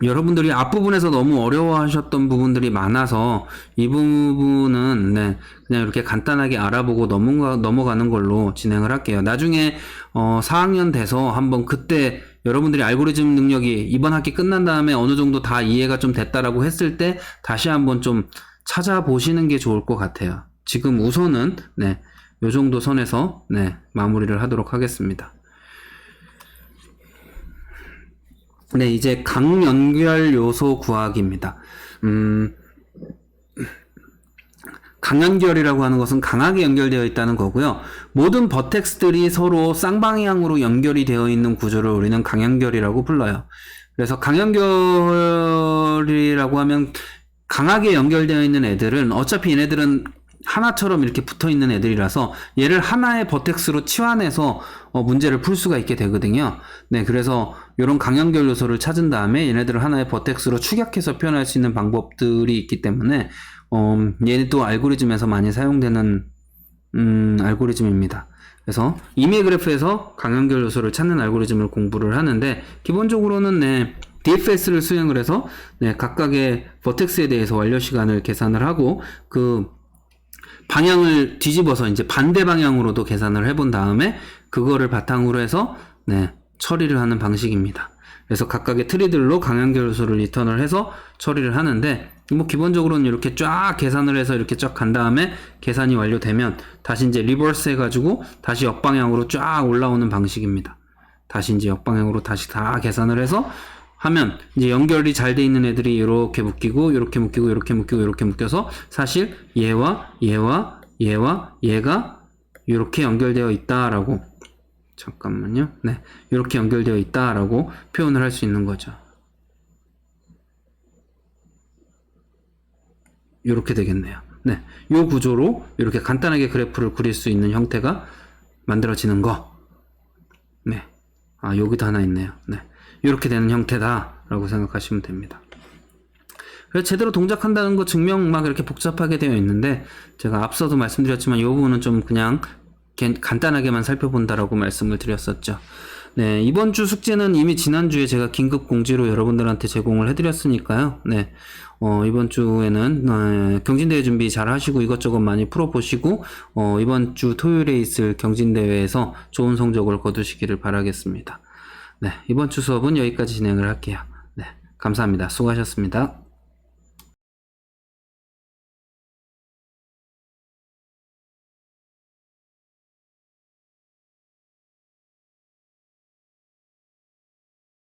여러분들이 앞부분에서 너무 어려워하셨던 부분들이 많아서 이 부분은 그냥 이렇게 간단하게 알아보고 넘어가는 걸로 진행을 할게요. 나중에 4학년 돼서 한번 그때 여러분들이 알고리즘 능력이 이번 학기 끝난 다음에 어느 정도 다 이해가 좀 됐다라고 했을 때 다시 한번 좀 찾아보시는 게 좋을 것 같아요. 지금 우선은 요 정도 선에서 마무리를 하도록 하겠습니다. 이제 강연결 요소 구하기입니다. 강연결이라고 하는 것은 강하게 연결되어 있다는 거고요. 모든 버텍스들이 서로 쌍방향으로 연결이 되어 있는 구조를 우리는 강연결이라고 불러요. 그래서 강연결이라고 하면 강하게 연결되어 있는 애들은 어차피 얘네들은 하나처럼 이렇게 붙어 있는 애들이라서 얘를 하나의 버텍스로 치환해서 문제를 풀 수가 있게 되거든요. 그래서 이런 강연결 요소를 찾은 다음에 얘네들을 하나의 버텍스로 축약해서 표현할 수 있는 방법들이 있기 때문에 얘도 알고리즘에서 많이 사용되는 알고리즘입니다. 그래서 이메일 그래프에서 강연결 요소를 찾는 알고리즘을 공부를 하는데, 기본적으로는 DFS를 수행을 해서 각각의 버텍스에 대해서 완료 시간을 계산을 하고 그 방향을 뒤집어서 이제 반대 방향으로도 계산을 해본 다음에 그거를 바탕으로 해서 처리를 하는 방식입니다. 그래서 각각의 트리들로 강연결소를 리턴을 해서 처리를 하는데, 뭐 기본적으로는 이렇게 쫙 계산을 해서 이렇게 쫙 간 다음에 계산이 완료되면 다시 이제 리버스 해가지고 다시 역방향으로 쫙 올라오는 방식입니다. 다시 이제 역방향으로 다시 다 계산을 해서 하면 이제 연결이 잘 돼 있는 애들이 이렇게 묶이고 이렇게 묶이고 이렇게 묶이고 이렇게 묶여서 사실 얘와 얘와 얘와 얘가 이렇게 연결되어 있다라고, 잠깐만요. 네, 이렇게 연결되어 있다라고 표현을 할 수 있는 거죠. 이렇게 되겠네요. 네, 요 구조로 이렇게 간단하게 그래프를 그릴 수 있는 형태가 만들어지는 거. 네, 아 여기도 하나 있네요. 네, 이렇게 되는 형태다라고 생각하시면 됩니다. 그래서 제대로 동작한다는 거 증명 막 이렇게 복잡하게 되어 있는데, 제가 앞서도 말씀드렸지만 이 부분은 좀 그냥 간단하게만 살펴본다라고 말씀을 드렸었죠. 네, 이번 주 숙제는 이미 지난주에 제가 긴급 공지로 여러분들한테 제공을 해드렸으니까요. 네, 이번 주에는 경진대회 준비 잘 하시고 이것저것 많이 풀어보시고, 이번 주 토요일에 있을 경진대회에서 좋은 성적을 거두시기를 바라겠습니다. 네, 이번 주 수업은 여기까지 진행을 할게요. 네, 감사합니다. 수고하셨습니다.